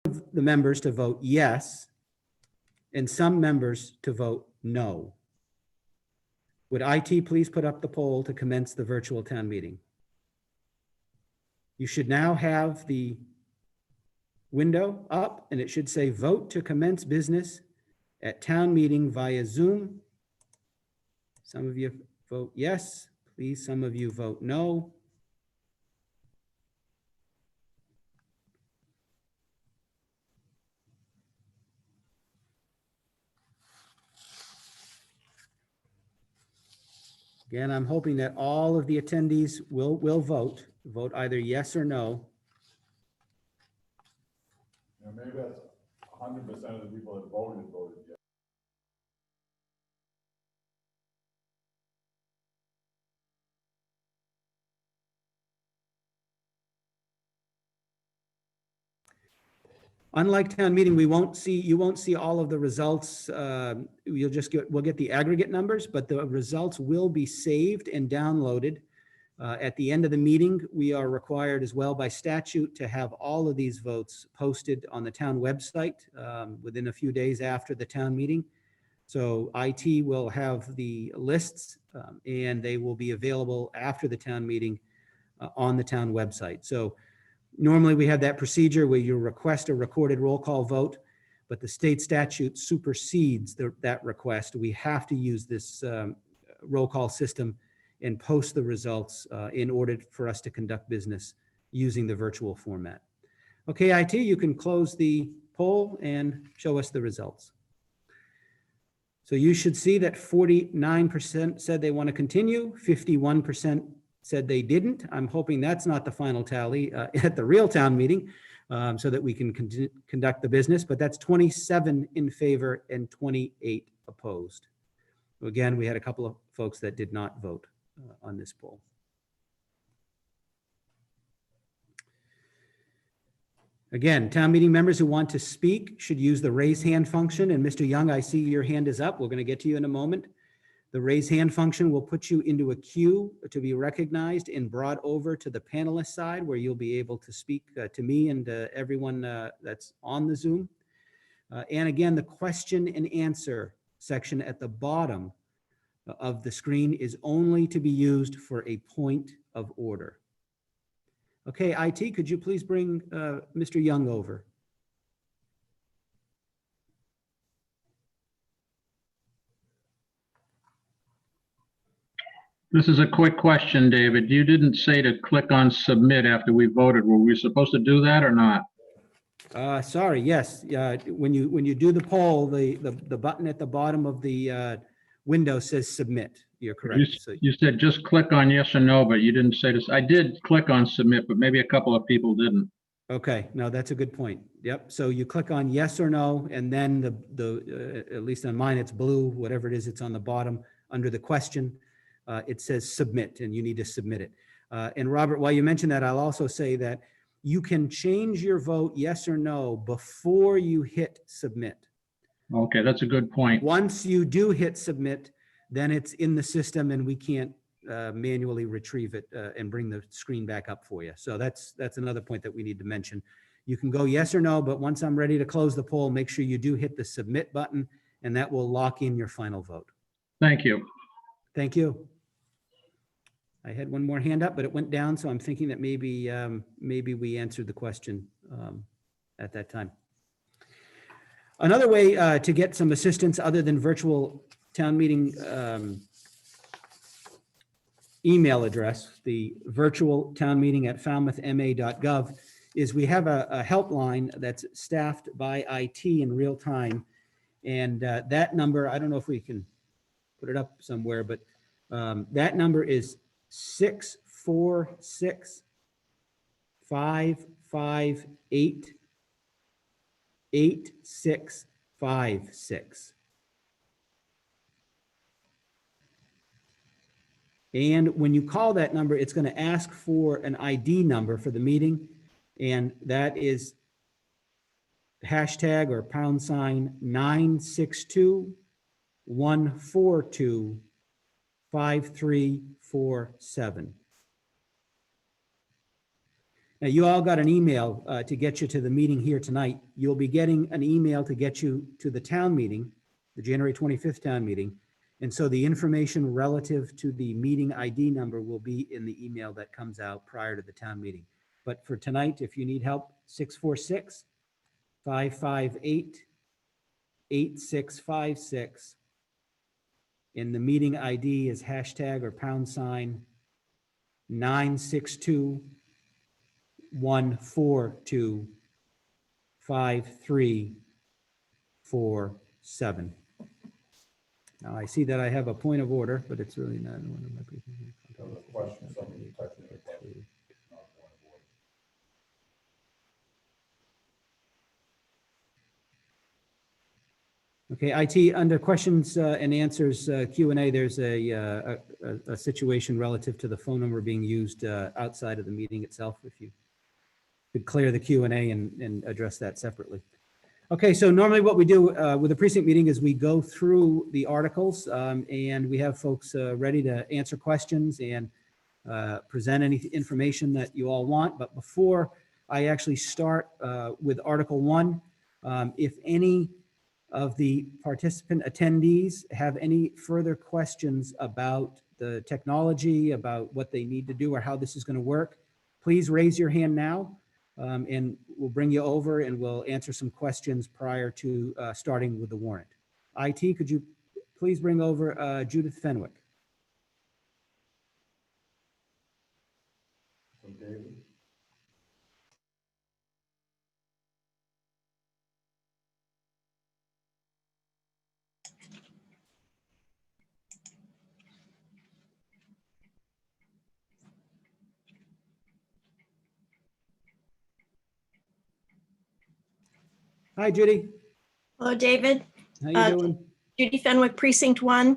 the members to vote yes and some members to vote no. Would IT please put up the poll to commence the virtual town meeting? You should now have the window up and it should say vote to commence business at town meeting via Zoom. Some of you vote yes, please. Some of you vote no. Again, I'm hoping that all of the attendees will vote either yes or no. Yeah, maybe that's 100% of the people that voted yes. Unlike town meeting, you won't see all of the results. We'll get the aggregate numbers, but the results will be saved and downloaded. At the end of the meeting, we are required as well by statute to have all of these votes posted on the town website within a few days after the town meeting. So IT will have the lists and they will be available after the town meeting on the town website. So normally we have that procedure where you request a recorded roll call vote, but the state statute supersedes that request. We have to use this roll call system and post the results in order for us to conduct business using the virtual format. Okay, IT, you can close the poll and show us the results. So you should see that 49% said they want to continue, 51% said they didn't. I'm hoping that's not the final tally at the real town meeting so that we can conduct the business, but that's 27 in favor and 28 opposed. Again, we had a couple of folks that did not vote on this poll. Again, town meeting members who want to speak should use the raise hand function. And Mr. Young, I see your hand is up. We're going to get to you in a moment. The raise hand function will put you into a queue to be recognized and brought over to the panelist side where you'll be able to speak to me and everyone that's on the Zoom. And again, the question and answer section at the bottom of the screen is only to be used for a point of order. Okay, IT, could you please bring Mr. Young over? This is a quick question, David. You didn't say to click on submit after we voted. Were we supposed to do that or not? Sorry, yes. When you do the poll, the button at the bottom of the window says submit. You're correct. You said just click on yes or no, but you didn't say this. I did click on submit, but maybe a couple of people didn't. Okay, no, that's a good point. Yep. So you click on yes or no, and then at least on mine, it's blue, whatever it is, it's on the bottom under the question. It says submit, and you need to submit it. And Robert, while you mention that, I'll also say that you can change your vote yes or no before you hit submit. Okay, that's a good point. Once you do hit submit, then it's in the system and we can't manually retrieve it and bring the screen back up for you. So that's another point that we need to mention. You can go yes or no, but once I'm ready to close the poll, make sure you do hit the submit button and that will lock in your final vote. Thank you. Thank you. I had one more hand up, but it went down. So I'm thinking that maybe we answered the question at that time. Another way to get some assistance other than virtual town meeting email address, the virtual town meeting at falmouthma.gov, is we have a helpline that's staffed by IT in real time. And that number, I don't know if we can put it up somewhere, but that number is 646-558-8656. And when you call that number, it's going to ask for an ID number for the meeting. And that is hashtag or pound sign 962-142-5347. Now, you all got an email to get you to the meeting here tonight. You'll be getting an email to get you to the town meeting, the January 25th town meeting. And so the information relative to the meeting ID number will be in the email that comes out prior to the town meeting. But for tonight, if you need help, 646-558-8656. And the meeting ID is hashtag or # 962-142-5347. Now, I see that I have a point of order, but it's really not one of my. There was a question, somebody touched it. Not point of order. Okay, IT, under questions and answers, Q&A, there's a situation relative to the phone number being used outside of the meeting itself. If you could clear the Q&A and address that separately. Okay, so normally what we do with a precinct meeting is we go through the articles and we have folks ready to answer questions and present any information that you all want. But before I actually start with Article 1, if any of the participant attendees have any further questions about the technology, about what they need to do or how this is going to work, please raise your hand now. And we'll bring you over and we'll answer some questions prior to starting with the warrant. IT, could you please bring over Judith Fenwick? So David, Hi, Judy. Hello, David. How you doing? Judy Fenwick, Precinct 1.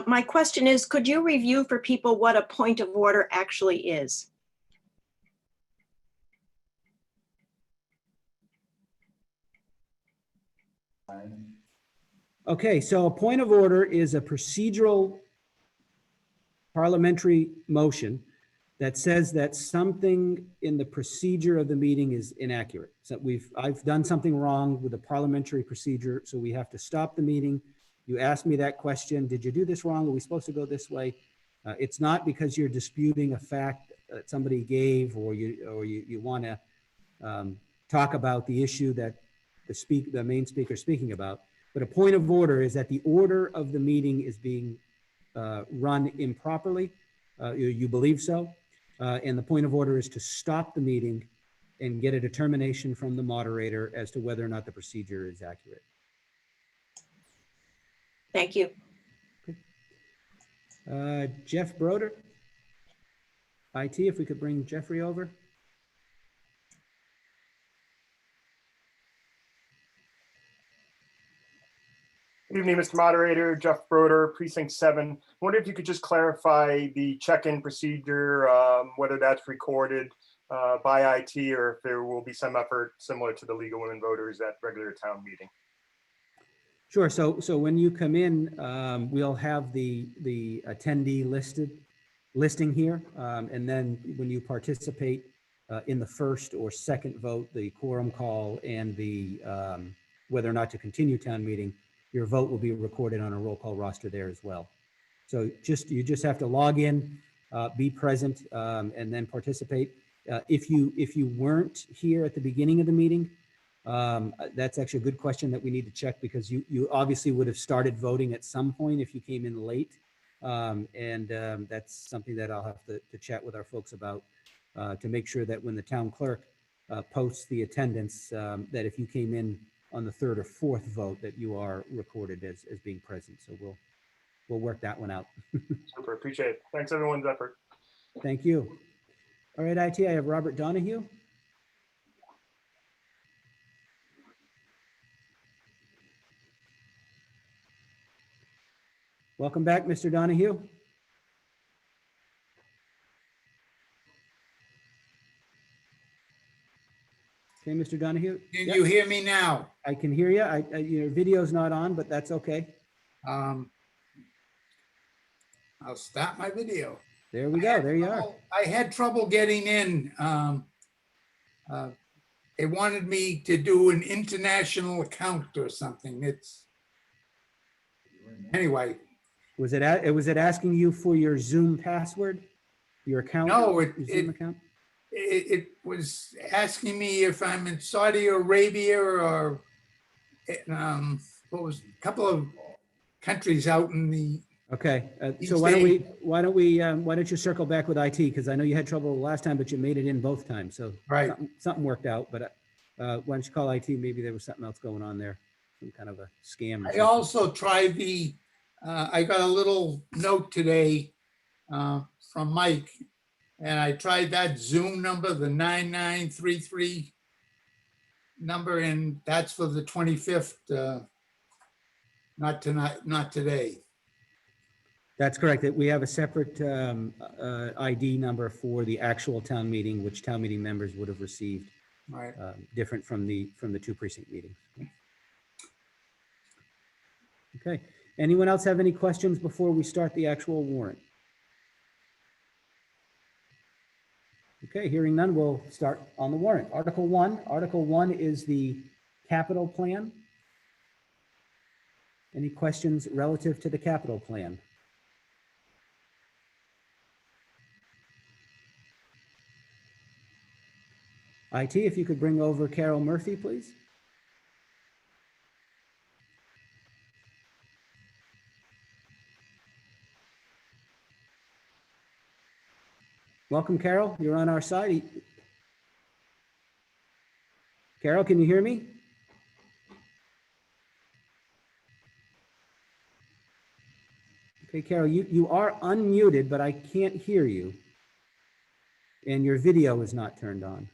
My question is, could you review for people what a point of order actually is? Okay, so a point of order is a procedural parliamentary motion that says that something in the procedure of the meeting is inaccurate. So I've done something wrong with the parliamentary procedure, so we have to stop the meeting. You asked me that question, did you do this wrong? Are we supposed to go this way? It's not because you're disputing a fact that somebody gave or you want to talk about the issue that the main speaker is speaking about. But a point of order is that the order of the meeting is being run improperly. You believe so. And the point of order is to stop the meeting and get a determination from the moderator as to whether or not the procedure is accurate. Thank you. Jeff Broder. IT, if we could bring Jeffrey over. Good evening, Mr. Moderator. Jeff Broder, Precinct 7. I wonder if you could just clarify the check-in procedure, whether that's recorded by IT or if there will be some effort similar to the League of Women Voters at regular town meeting. Sure. So when you come in, we'll have the attendee listing here. And then when you participate in the first or second vote, the quorum call and the whether or not to continue town meeting, your vote will be recorded on a roll call roster there as well. So you just have to log in, be present, and then participate. If you weren't here at the beginning of the meeting, that's actually a good question that we need to check because you obviously would have started voting at some point if you came in late. That's something that I'll have to chat with our folks about to make sure that when the town clerk posts the attendance, that if you came in on the third or fourth vote that you are recorded as being present. So we'll work that one out. Super, appreciate it. Thanks everyone's effort. Thank you. All right, IT, I have Robert Donahue. Welcome back, Mr. Donahue. Okay, Mr. Donahue. Can Yep, you hear me now? I can hear you. Your video's not on, but that's okay. I'll start my video. There we go. There you are. I had trouble getting in They wanted me to do an international account or something. Anyway, Was it asking you for your Zoom password? Your account? no, Your Zoom account? it was asking me if I'm in Saudi Arabia or what was a couple of countries out in the, Okay, so Each why don't you circle back with IT? Because I know you had trouble last time, but you made it in both times, so right. something worked out, but why don't you call IT? Maybe there was something else going on there, some kind of a scam. or I something. also tried I got a little note today from Mike, and I tried that Zoom number, the 9933 number, and that's for the 25th, not tonight, not today. That's correct. That we have a separate ID number for the actual town meeting, which town meeting members would have received, Right. different from the two precinct meetings. Okay. Anyone else have any questions before we start the actual warrant? Okay, hearing none, we'll start on the warrant. Article 1. Article 1 is the capital plan. Any questions relative to the capital plan? IT, if you could bring over Carol Murphy, please. Welcome, Carol. You're on our side. Carol, can you hear me? Okay, Carol, you are unmuted, but I can't hear you. And your video is not turned on.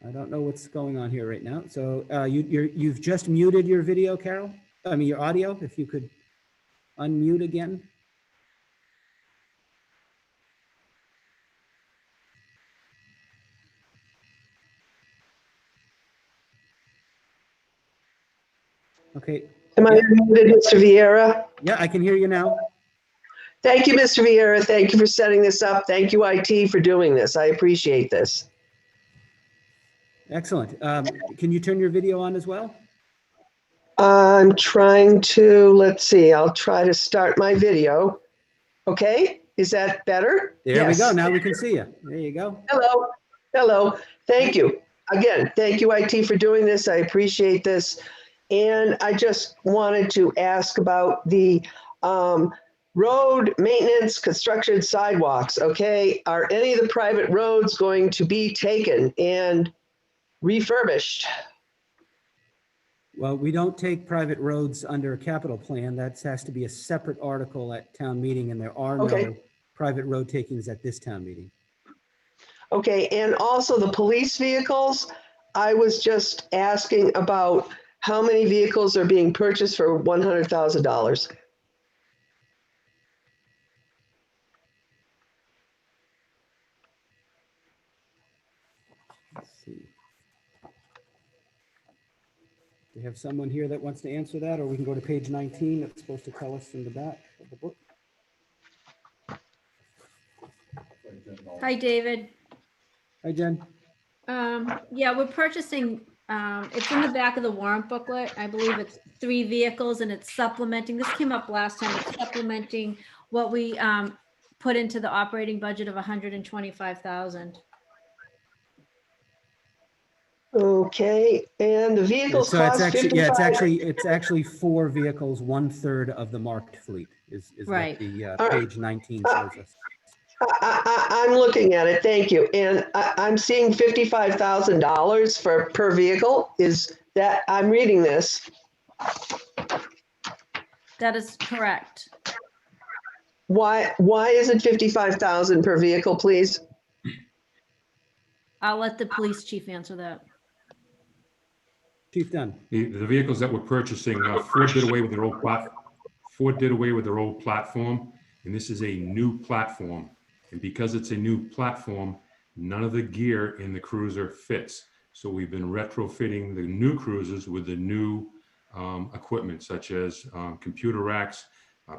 I don't know what's going on here right now. So you've just muted your video, Carol? I mean, your audio, if you could unmute again. Okay, Am I Yeah. unmuted, Mr. Vieira? yeah, I can hear you now. Thank you, Mr. Vieira. Thank you for setting this up. Thank you, IT, for doing this. I appreciate this. Excellent. Can you turn your video on as well? I'm trying to, let's see, I'll try to start my video. Okay, is that better? There we go. Yes. Now we can see you. There you go. Hello, hello. Thank you. Again, thank you, IT, for doing this. I appreciate this. And I just wanted to ask about the road maintenance, construction, sidewalks, okay? Are any of the private roads going to be taken and refurbished? Well, we don't take private roads under a capital plan. That has to be a separate article at town meeting, and there are no Okay. private road takings at this town meeting. Okay, and also the police vehicles, I was just asking about how many vehicles are being purchased for $100,000? Let's see. We have someone here that wants to answer that, or we can go to page 19. That's supposed to tell us in the back of the book. Hi, David. Hi, Jen. Yeah, we're purchasing, it's in the back of the warrant booklet. I believe it's 3 vehicles and it's supplementing, this came up last time, it's supplementing what we put into the operating budget of 125,000. Okay, and the vehicles So it's cost actually, yeah, 55. it's actually 4 vehicles, 1/3 of the marked fleet is what Right. the All right. page 19 shows us. I'm looking at it, thank you. And I'm seeing $55,000 per vehicle. Is that, I'm reading this. That is correct. Why is it 55,000 per vehicle, please? I'll let the police chief answer that. Chief Dunn. The vehicles that we're purchasing, Ford did away with their old platform, and this is a new platform. And because it's a new platform, none of the gear in the cruiser fits. So we've been retrofitting the new cruisers with the new equipment, such as computer racks,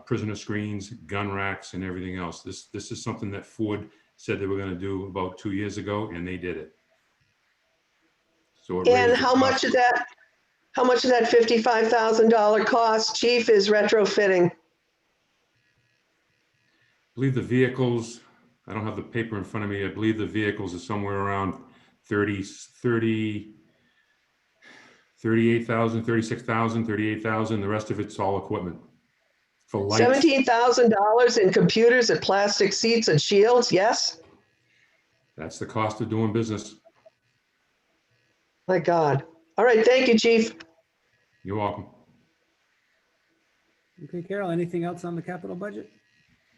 prisoner screens, gun racks, and everything else. This is something that Ford said they were going to do about 2 years ago, and they did it. So it And raised the how much cost. of that, $55,000 cost, chief, is retrofitting? I believe the vehicles, I don't have the paper in front of me. I believe the vehicles are somewhere around 38,000, 36,000, 38,000. The rest of it's all equipment for lights. $17,000 in computers and plastic seats and shields, yes? That's the cost of doing business. My God. All right, thank you, chief. You're welcome. Okay, Carol, anything else on the capital budget?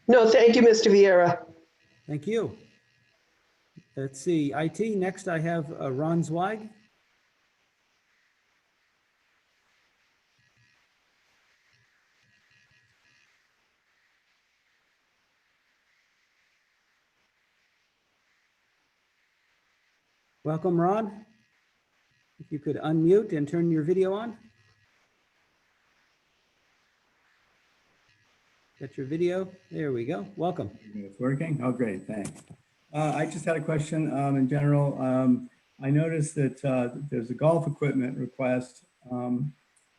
No, thank you, Mr. Vieira. Thank you. Let's see, IT, next I have Ron Zweig. Welcome, Ron. If you could unmute and turn your video on. Get your video. There we go. Welcome. It's working? Oh, great, thanks. I just had a question in general. I noticed that there's a golf equipment request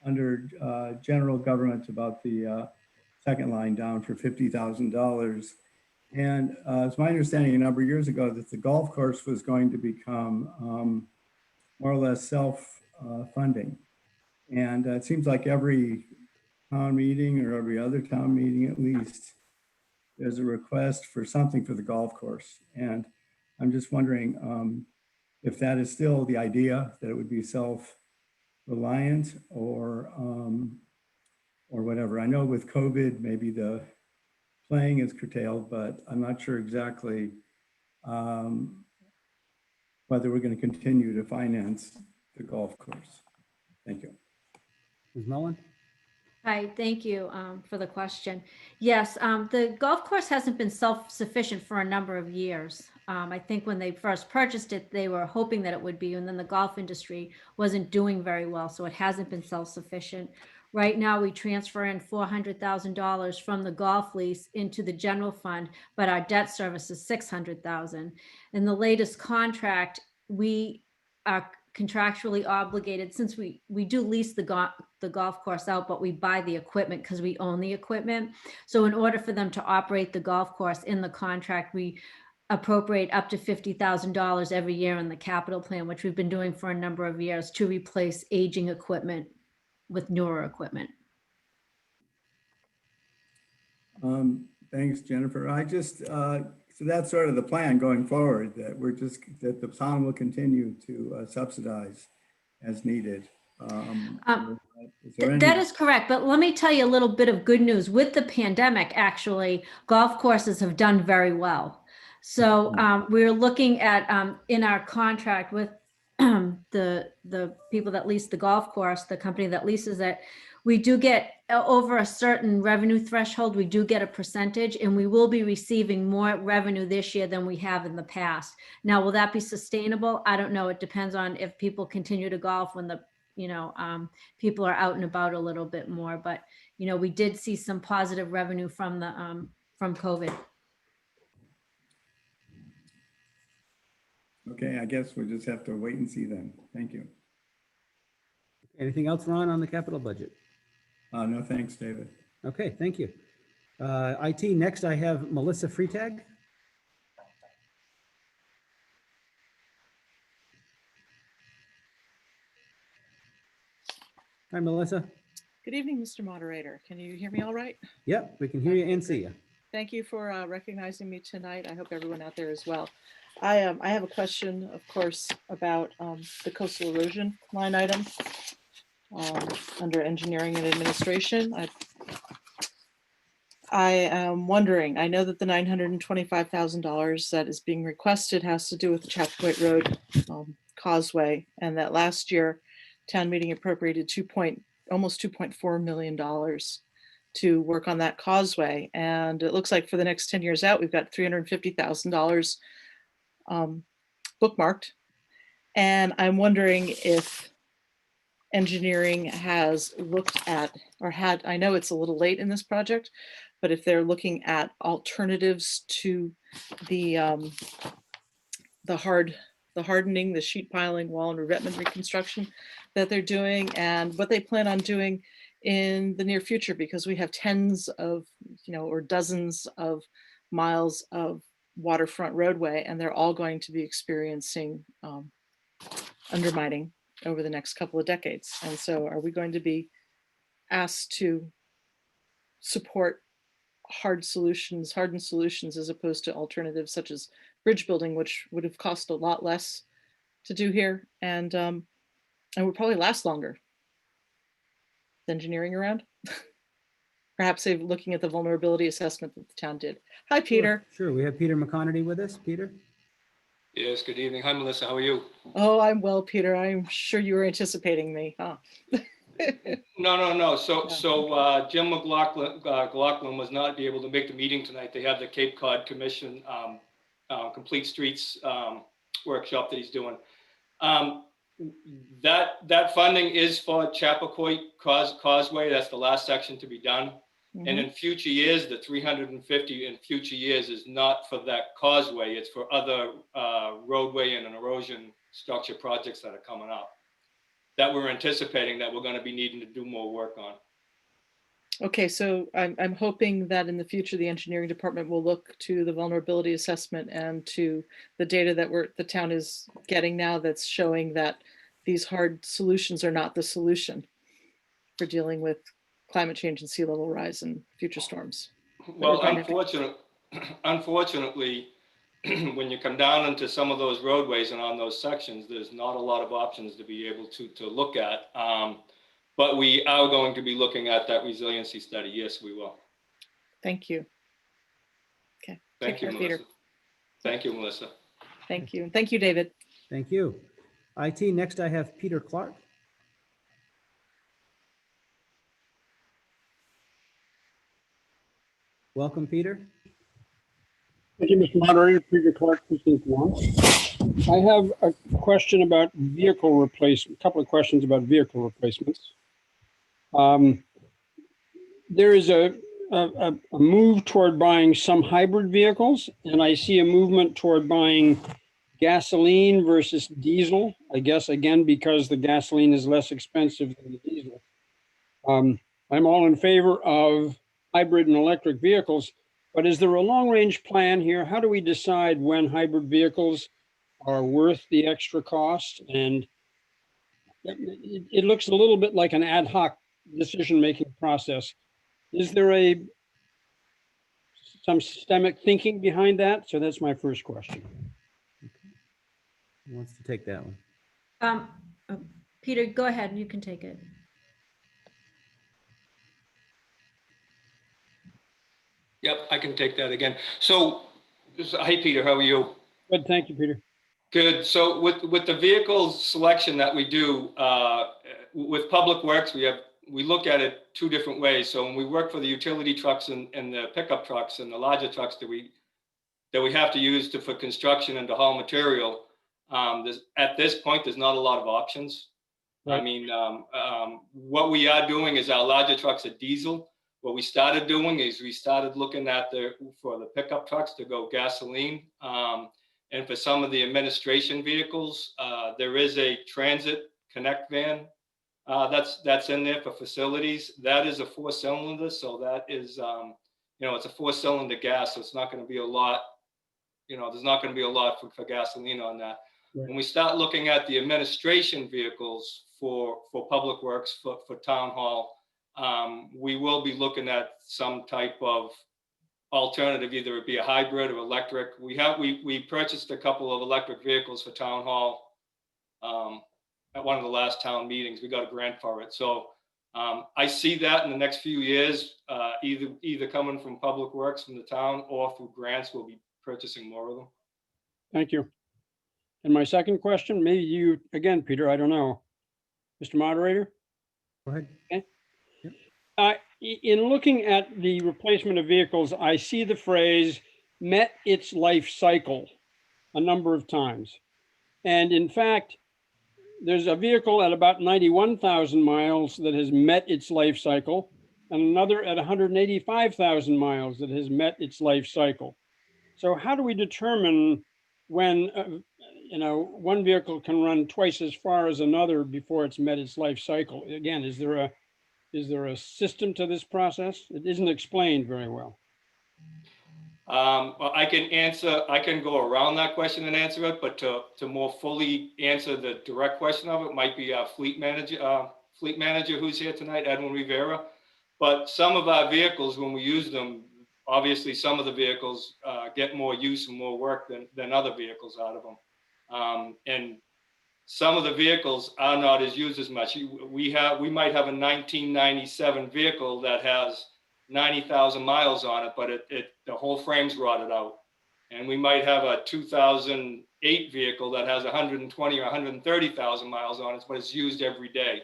under general government about the second line down for $50,000. And it's my understanding a number of years ago that the golf course was going to become more or less self-funding. And it seems like every town meeting or every other town meeting at least, there's a request for something for the golf course. And I'm just wondering if that is still the idea, that it would be self-reliant or whatever. I know with COVID, maybe the playing is curtailed, but I'm not sure exactly whether we're going to continue to finance the golf course. Thank you. Ms. Mullen? Hi, thank you for the question. Yes, the golf course hasn't been self-sufficient for a number of years. I think when they first purchased it, they were hoping that it would be, and then the golf industry wasn't doing very well, so it hasn't been self-sufficient. Right now, we transfer in $400,000 from the golf lease into the general fund, but our debt service is $600,000. In the latest contract, we are contractually obligated, since we do lease the golf course out, but we buy the equipment because we own the equipment. So in order for them to operate the golf course in the contract, we appropriate up to $50,000 every year in the capital plan, which we've been doing for a number of years to replace aging equipment with newer equipment. Thanks, Jennifer. I just, so that's sort of the plan going forward, that that the town will continue to subsidize as needed. That is correct, but let me tell you a little bit of good news. With the pandemic, actually, golf courses have done very well. So we're looking at in our contract with the people that lease the golf course, the company that leases it, we do get over a certain revenue threshold, we do get a percentage, and we will be receiving more revenue this year than we have in the past. Now, will that be sustainable? I don't know. It depends on if people continue to golf when the people are out and about a little bit more. But we did see some positive revenue from the from COVID. Okay, I guess we'll just have to wait and see then. Thank you. Anything else, Ron, on the capital budget? No, thanks, David. Okay, thank you. IT, next I have Melissa Freitag. Hi, Melissa. Good evening, Mr. Moderator. Can you hear me all right? Yep, we can hear you and see you. Thank you for recognizing me tonight. I hope everyone out there as well. I have a question, of course, about the coastal erosion line item under engineering and administration. I am wondering, I know that the $925,000 that is being requested has to do with the Chappaquiddick Road causeway, and that last year town meeting appropriated almost $2.4 million to work on that causeway. And it looks like for the next 10 years out, we've got $350,000 bookmarked. And I'm wondering if engineering has looked at, or had, I know it's a little late in this project, but if they're looking at alternatives to the hardening, the sheet piling, wall and revetment reconstruction that they're doing, and what they plan on doing in the near future, because we have tens of, or dozens of miles of waterfront roadway, and they're all going to be experiencing undermining over the next couple of decades. And so are we going to be asked to support hardened solutions as opposed to alternatives such as bridge building, which would have cost a lot less to do here and would probably last longer? Engineering around? Perhaps they're looking at the vulnerability assessment that the town did. Hi, Peter. Sure. We have Peter McConerty with us. Peter? Yes, good evening. Hi, Melissa. How are you? Oh, I'm well, Peter. I'm sure you were anticipating me, huh? No. So Jim McLaughlin was not be able to make the meeting tonight. They have the Cape Cod Commission Complete Streets workshop that he's doing. That funding is for Chappaquiddick Causeway. That's the last section to be done. Mm-hmm. And in future years, the 350 in future years is not for that causeway. It's for other roadway and erosion structure projects that are coming up that we're anticipating that we're going to be needing to do more work on. Okay, so I'm hoping that in the future, the engineering department will look to the vulnerability assessment and to the data that the town is getting now that's showing that these hard solutions are not the solution for dealing with climate change and sea level rise and future storms. Well, unfortunately, when you come down into some of those roadways and on those sections, there's not a lot of options to be able to look at. But we are going to be looking at that resiliency study. Yes, we will. Thank you. Okay. Thank you, Melissa. Peter. Thank you, Melissa. Thank you. Thank you, David. Thank you. IT, next I have Peter Clark. Welcome, Peter. Thank you, Mr. Moderator. Peter Clark, Precinct 1. I have a question about vehicle replacement, a couple of questions about vehicle replacements. There is a move toward buying some hybrid vehicles, and I see a movement toward buying gasoline versus diesel, I guess, again, because the gasoline is less expensive than the diesel. I'm all in favor of hybrid and electric vehicles, but is there a long-range plan here? How do we decide when hybrid vehicles are worth the extra cost? And it looks a little bit like an ad hoc decision-making process. Is there some systemic thinking behind that? So that's my first question. Who wants to take that one? Peter, go ahead. You can take it. Yep, I can take that again. So, hi, Peter. How are you? Good, thank you, Peter. Good. So with the vehicle selection that we do with Public Works, we look at it two different ways. So when we work for the utility trucks and the pickup trucks and the larger trucks that we have to use for construction and to haul material, at this point, there's not a lot of options. Right. I mean, what we are doing is our larger trucks are diesel. What we started doing is we started looking at for the pickup trucks to go gasoline. And for some of the administration vehicles, there is a transit connect van that's in there for facilities. That is a 4-cylinder, so that is, it's a 4-cylinder gas, so it's not going to be a lot. There's not going to be a lot for gasoline on that. Right. When we start looking at the administration vehicles for Public Works for Town Hall, we will be looking at some type of alternative, either it be a hybrid or electric. We purchased a couple of electric vehicles for Town Hall at one of the last town meetings. We got a grant for it. So I see that in the next few years, either coming from Public Works from the town or through grants, we'll be purchasing more of them. Thank you. And my second question, maybe you, again, Peter, I don't know. Mr. Moderator? Go ahead. Okay. In looking at the replacement of vehicles, I see the phrase met its life cycle a number of times. And in fact, there's a vehicle at about 91,000 miles that has met its life cycle, and another at 185,000 miles that has met its life cycle. So how do we determine when, one vehicle can run twice as far as another before it's met its life cycle? Again, is there a system to this process? It isn't explained very well. Well, I can go around that question and answer it, but to more fully answer the direct question of it might be our fleet manager who's here tonight, Edwin Rivera. But some of our vehicles, when we use them, obviously some of the vehicles get more use and more work than other vehicles out of them. And some of the vehicles are not as used as much. We might have a 1997 vehicle that has 90,000 miles on it, but the whole frame's rotted out. And we might have a 2008 vehicle that has 120 or 130,000 miles on it, but it's used every day.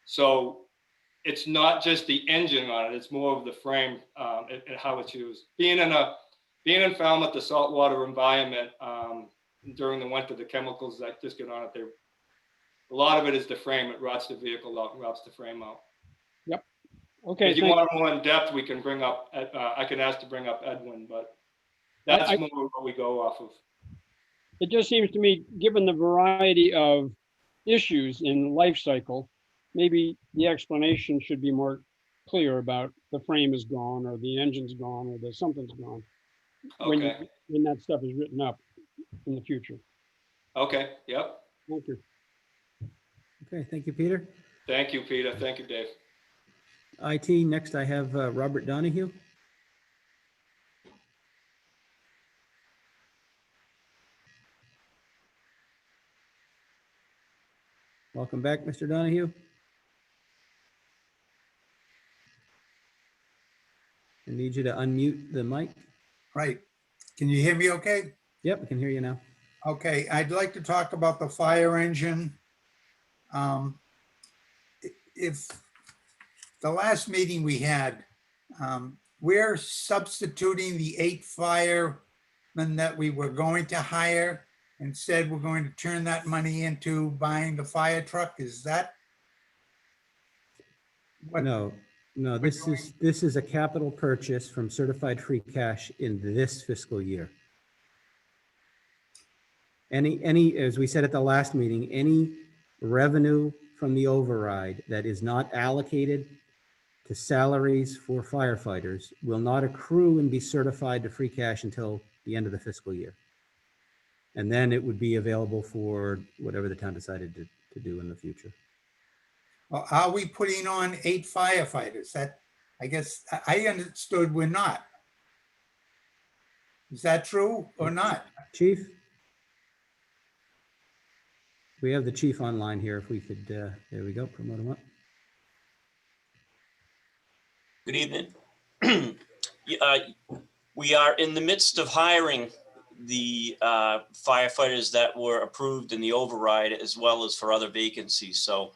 So it's not just the engine on it, it's more of the frame and how it's used. Being in Falmouth, the saltwater environment, during the winter, the chemicals that just get on it, a lot of it is the frame. It rots the vehicle out and rots the frame out. Yep. Okay. If you want more in depth, we can bring up, I can ask to bring up Edwin, but that's more what we go off of. It just seems to me, given the variety of issues in life cycle, maybe the explanation should be more clear about the frame is gone or the engine's gone or the something's gone. Okay. When that stuff is written up in the future. Okay, yep. Thank you. Okay, thank you, Peter. Thank you, Peter. Thank you, Dave. IT, next I have Robert Donahue. Welcome back, Mr. Donahue. I need you to unmute the mic. Right. Can you hear me okay? Yep, I can hear you now. Okay, I'd like to talk about the fire engine. If the last meeting we had, we're substituting the 8 firemen that we were going to hire and said we're going to turn that money into buying the fire truck. Is that? what- No, this is a capital purchase from certified free cash in this fiscal year. As we said at the last meeting, any revenue from the override that is not allocated to salaries for firefighters will not accrue and be certified to free cash until the end of the fiscal year. And then it would be available for whatever the town decided to do in the future. Well, are we putting on 8 firefighters? That, I guess, I understood we're not. Is that true or not? Chief? We have the chief online here. If we could, there we go, promote him up. Good evening. We are in the midst of hiring the firefighters that were approved in the override, as well as for other vacancies. So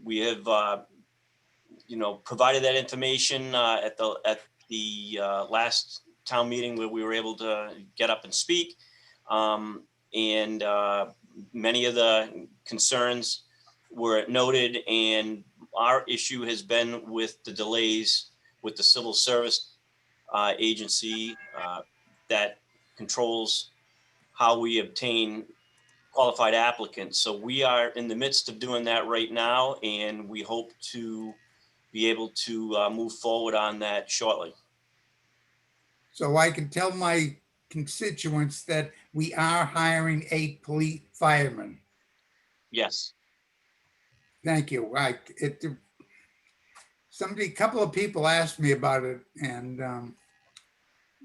we have, provided that information at the last town meeting where we were able to get up and speak. And many of the concerns were noted, and our issue has been with the delays with the civil service agency that controls how we obtain qualified applicants. So we are in the midst of doing that right now, and we hope to be able to move forward on that shortly. So I can tell my constituents that we are hiring 8 police firemen. Yes. Thank you. Right. A couple of people asked me about it, and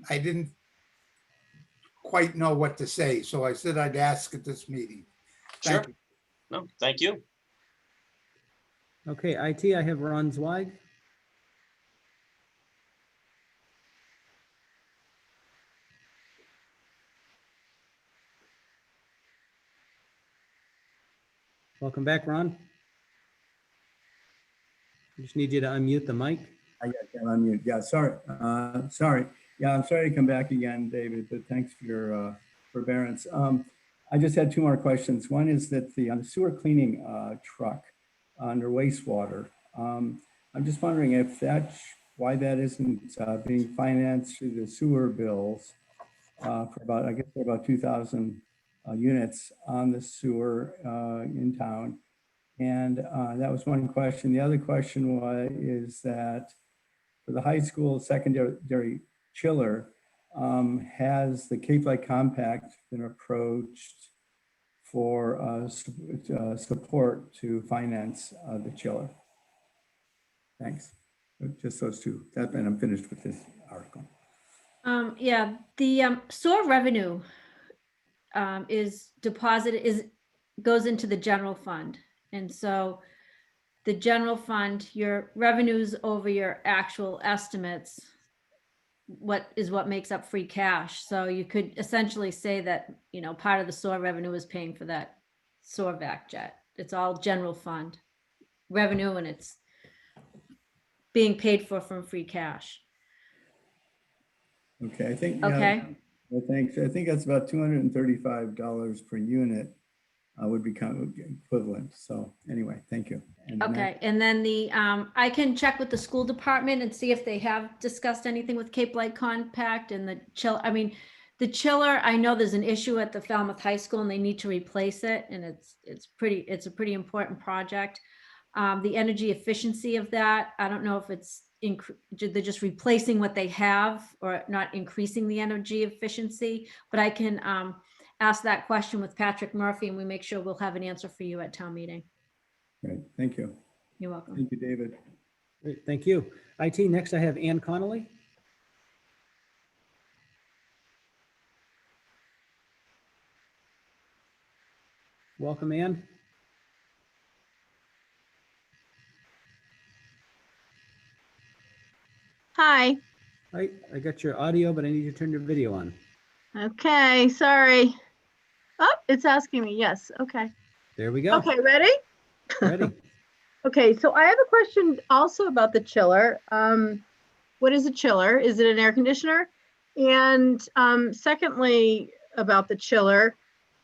I didn't quite know what to say. So I said I'd ask at this meeting. Thank you. No, thank you. Okay, IT, I have Ron Zweig. Welcome back, Ron. I just need you to unmute the mic. I got that on mute. Yeah, sorry. Sorry. Yeah, I'm sorry to come back again, David, but thanks for your forbearance. I just had two more questions. One is that on the sewer cleaning truck under wastewater, I'm just wondering if why that isn't being financed through the sewer bills for about, I guess, for about 2,000 units on the sewer in town. And that was one question. The other question is that for the high school secondary chiller, has the Cape Light Compact been approached for support to finance the chiller? Thanks. Just those two. And I'm finished with this article. Yeah, the sewer revenue goes into the general fund. And so the general fund, your revenues over your actual estimates, what makes up free cash. So you could essentially say that, part of the sewer revenue is paying for that sewer vac jet. It's all general fund revenue, and it's being paid for from free cash. Okay, I think. Okay. Thanks. I think that's about $235 per unit would become equivalent. So anyway, thank you. Okay, and then I can check with the school department and see if they have discussed anything with Cape Light Compact and the chill. I mean, the chiller, I know there's an issue at the Falmouth High School and they need to replace it, and it's a pretty important project. The energy efficiency of that, I don't know if they're just replacing what they have or not increasing the energy efficiency, but I can ask that question with Patrick Murphy, and we make sure we'll have an answer for you at town meeting. Great, thank you. You're welcome. Thank you, David. Great, thank you. IT, next I have Ann Connolly. Welcome, Ann. Hi. Hi, I got your audio, but I need you to turn your video on. Okay, sorry. Oh, it's asking me. Yes. Okay. There we go. Okay, ready? Ready. Okay, so I have a question also about the chiller. What is a chiller? Is it an air conditioner? And secondly, about the chiller,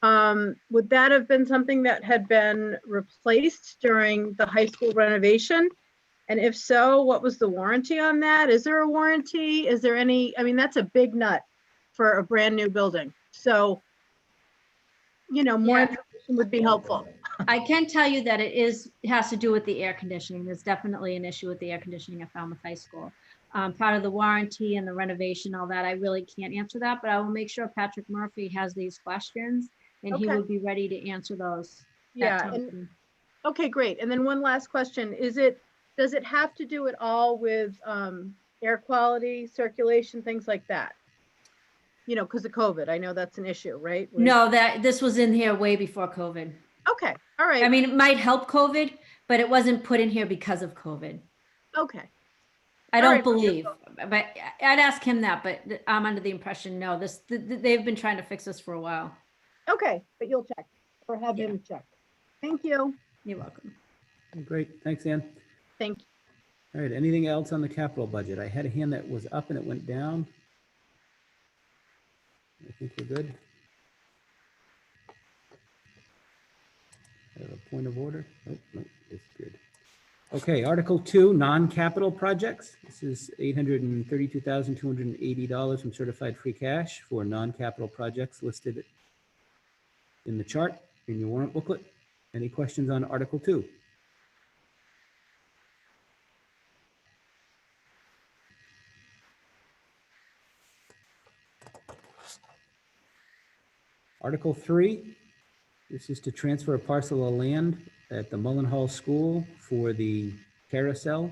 would that have been something that had been replaced during the high school renovation? And if so, what was the warranty on that? Is there a warranty? Is there any, I mean, that's a big nut for a brand new building. So, more information would be helpful. I can tell you that it has to do with the air conditioning. There's definitely an issue with the air conditioning at Falmouth High School. Part of the warranty and the renovation, all that, I really can't answer that, but I will make sure Patrick Murphy has these questions and he would be ready to answer those. Yeah. Okay, great. And then one last question. Does it have to do at all with air quality, circulation, things like that? Because of COVID, I know that's an issue, right? No, this was in here way before COVID. Okay, all right. I mean, it might help COVID, but it wasn't put in here because of COVID. Okay. I don't believe, but I'd ask him that, but I'm under the impression, no, they've been trying to fix this for a while. Okay, but you'll check or have him check. Thank you. You're welcome. Great, thanks, Ann. Thank you. All right, anything else on the capital budget? I had a hand that was up and it went down. I think we're good. I have a point of order. Oh, no, it's good. Okay, Article 2, non-capital projects. This is $832,280 from certified free cash for non-capital projects listed in the chart in your warrant booklet. Any questions on Article 2? Article 3, this is to transfer a parcel of land at the Mullen Hall School for the carousel.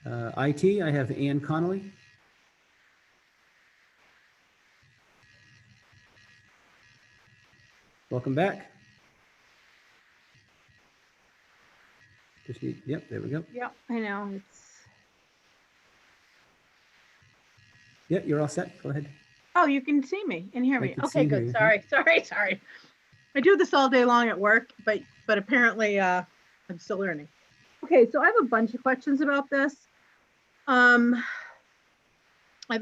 IT, I have Ann Connolly. Welcome back. Yep, there we go. Yep, I know. Yeah, you're all set. Go ahead. Oh, you can see me and hear me. can Okay, see good. you. Sorry. I do this all day long at work, but apparently I'm still learning. Okay, so I have a bunch of questions about this. I've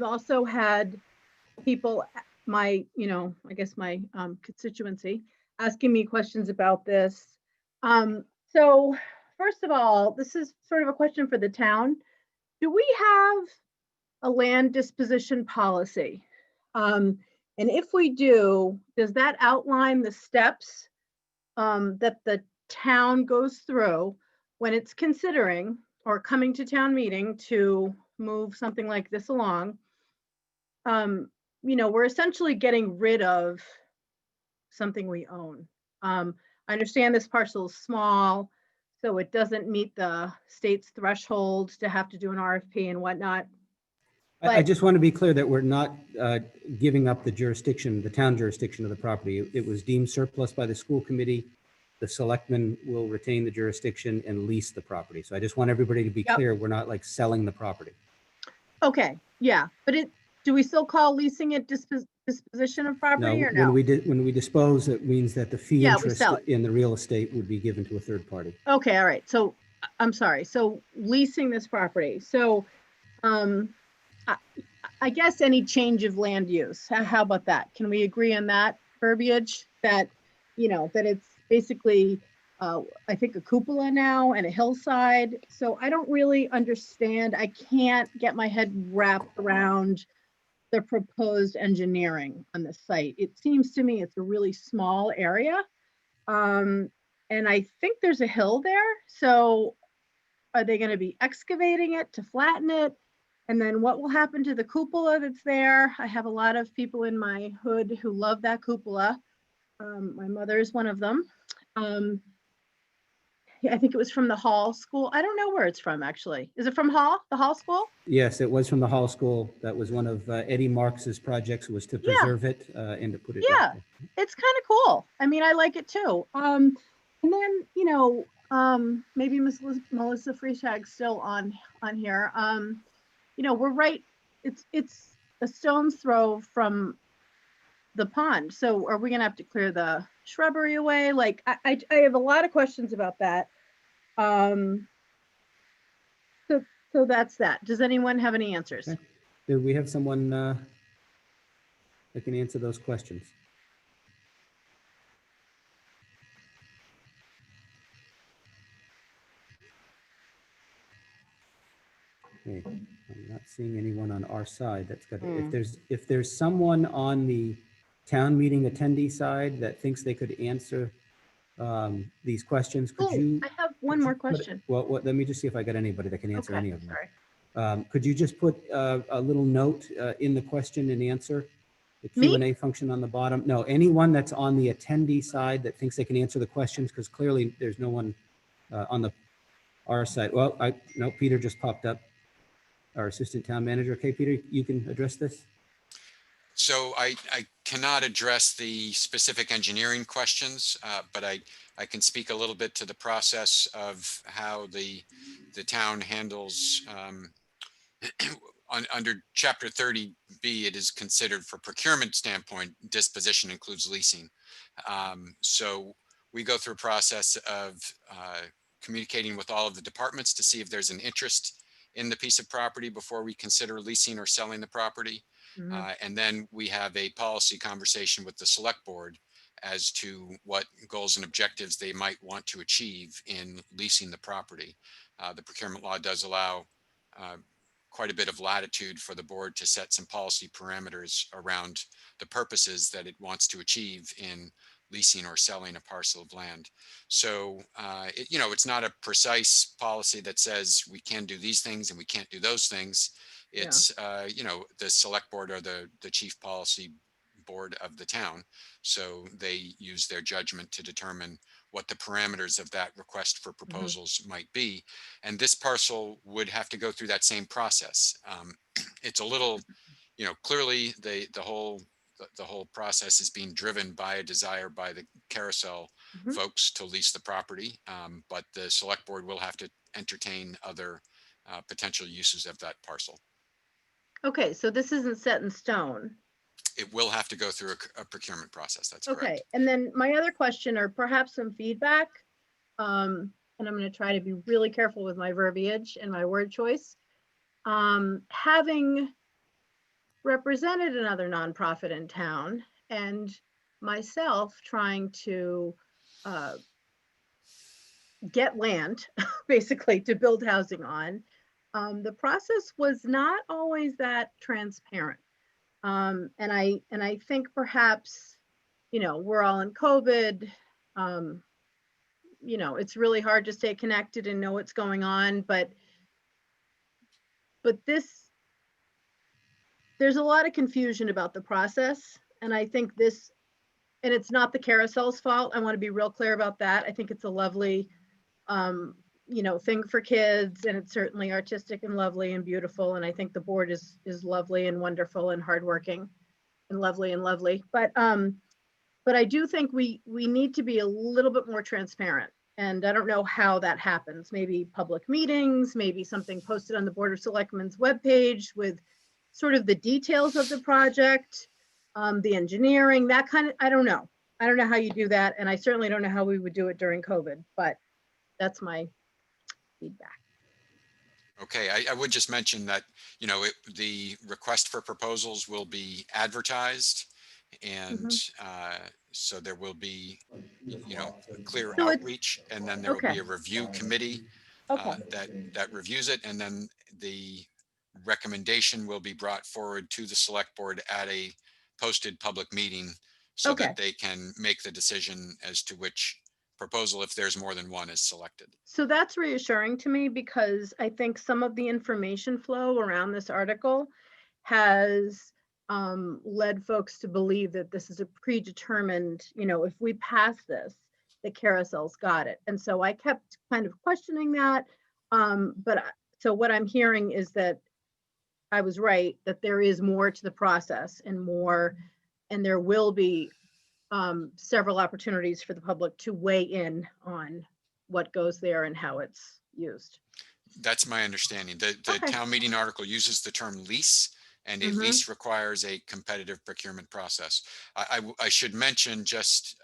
also had people, my, I guess my constituency, asking me questions about this. So first of all, this is sort of a question for the town. Do we have a land disposition policy? And if we do, does that outline the steps that the town goes through when it's considering or coming to town meeting to move something like this along? We're essentially getting rid of something we own. I understand this parcel is small, so it doesn't meet the state's threshold to have to do an RFP and whatnot. I just want to be clear that we're not giving up the jurisdiction, the town jurisdiction of the property. It was deemed surplus by the school committee. The selectmen will retain the jurisdiction and lease the property. So I just want everybody to be clear, we're not like selling the property. Okay, yeah, but do we still call leasing it disposition of property or no? When we dispose, it means that the fee Yeah, we interest sell it. in the real estate would be given to a third party. Okay, all right. So I'm sorry. So leasing this property. So I guess any change of land use. How about that? Can we agree on that verbiage? That, that it's basically, I think, a cupola now and a hillside. So I don't really understand. I can't get my head wrapped around the proposed engineering on the site. It seems to me it's a really small area. And I think there's a hill there. So are they going to be excavating it to flatten it? And then what will happen to the cupola that's there? I have a lot of people in my hood who love that cupola. My mother is one of them. I think it was from the Hall School. I don't know where it's from, actually. Is it from the Hall School? Yes, it was from the Hall School. That was one of Eddie Marx's projects, was to preserve it and to put it Yeah, back there. it's kind of cool. I mean, I like it too. And then, maybe Miss Melissa Freeshag's still on here. We're right, it's a stone's throw from the pond. So are we gonna have to clear the shrubbery away? Like, I have a lot of questions about that. So that's that. Does anyone have any answers? Okay. Do we have someone that can answer those questions? Okay, I'm not seeing anyone on our side that's got, if there's someone on the town meeting attendee side that thinks they could answer these questions, could you? I have one more question. Well, let me just see if I got anybody that can answer any of them. Sorry. Could you just put a little note in the question and answer, the Q&A function on the bottom? No, anyone that's on the attendee side that thinks they can answer the questions, because clearly there's no one on our side. Well, no, Peter just popped up, our assistant town manager. Okay, Peter, you can address this. So I cannot address the specific engineering questions, but I can speak a little bit to the process of how the town handles under Chapter 30B. It is considered, for procurement standpoint, disposition includes leasing. So we go through a process of communicating with all of the departments to see if there's an interest in the piece of property before we consider leasing or selling the property. And then we have a policy conversation with the select board as to what goals and objectives they might want to achieve in leasing the property. The procurement law does allow quite a bit of latitude for the board to set some policy parameters around the purposes that it wants to achieve in leasing or selling a parcel of land. So, it's not a precise policy that says we can do these things and we can't do those things. It's, the select board or the chief policy board of the town. So they use their judgment to determine what the parameters of that request for proposals might be. And this parcel would have to go through that same process. It's a little, clearly the whole process is being driven by a desire by the carousel folks to lease the property. But the select board will have to entertain other potential uses of that parcel. Okay, so this isn't set in stone. It will have to go through a procurement process. That's correct. Okay, and then my other question, or perhaps some feedback, and I'm going to try to be really careful with my verbiage and my word choice. Having represented another nonprofit in town and myself trying to get land, basically, to build housing on, the process was not always that transparent. And I think perhaps, we're all in COVID. It's really hard to stay connected and know what's going on, but there's a lot of confusion about the process. And I think and it's not the carousel's fault. I want to be real clear about that. I think it's a lovely, thing for kids, and it's certainly artistic and lovely and beautiful. And I think the board is lovely and wonderful and hardworking and lovely. But I do think we need to be a little bit more transparent. And I don't know how that happens. Maybe public meetings, maybe something posted on the Board of Selectmen's webpage with sort of the details of the project, the engineering, that kind of, I don't know. I don't know how you do that. And I certainly don't know how we would do it during COVID, but that's my feedback. Okay, I would just mention that, the request for proposals will be advertised, and so there will be, clear So outreach, and then there will be a review committee that reviews it, and then the recommendation will be brought forward to the select board at a posted public meeting so that they can make the decision as to which proposal, if there's more than one, is selected. So that's reassuring to me, because I think some of the information flow around this article has led folks to believe that this is a predetermined, if we pass this, the carousel's got it. And so I kept kind of questioning that. So what I'm hearing is that I was right, that there is more to the process and there will be several opportunities for the public to weigh in on what goes there and how it's used. That's my understanding. The town meeting article uses the term lease, and a lease requires a competitive procurement process. I should mention, just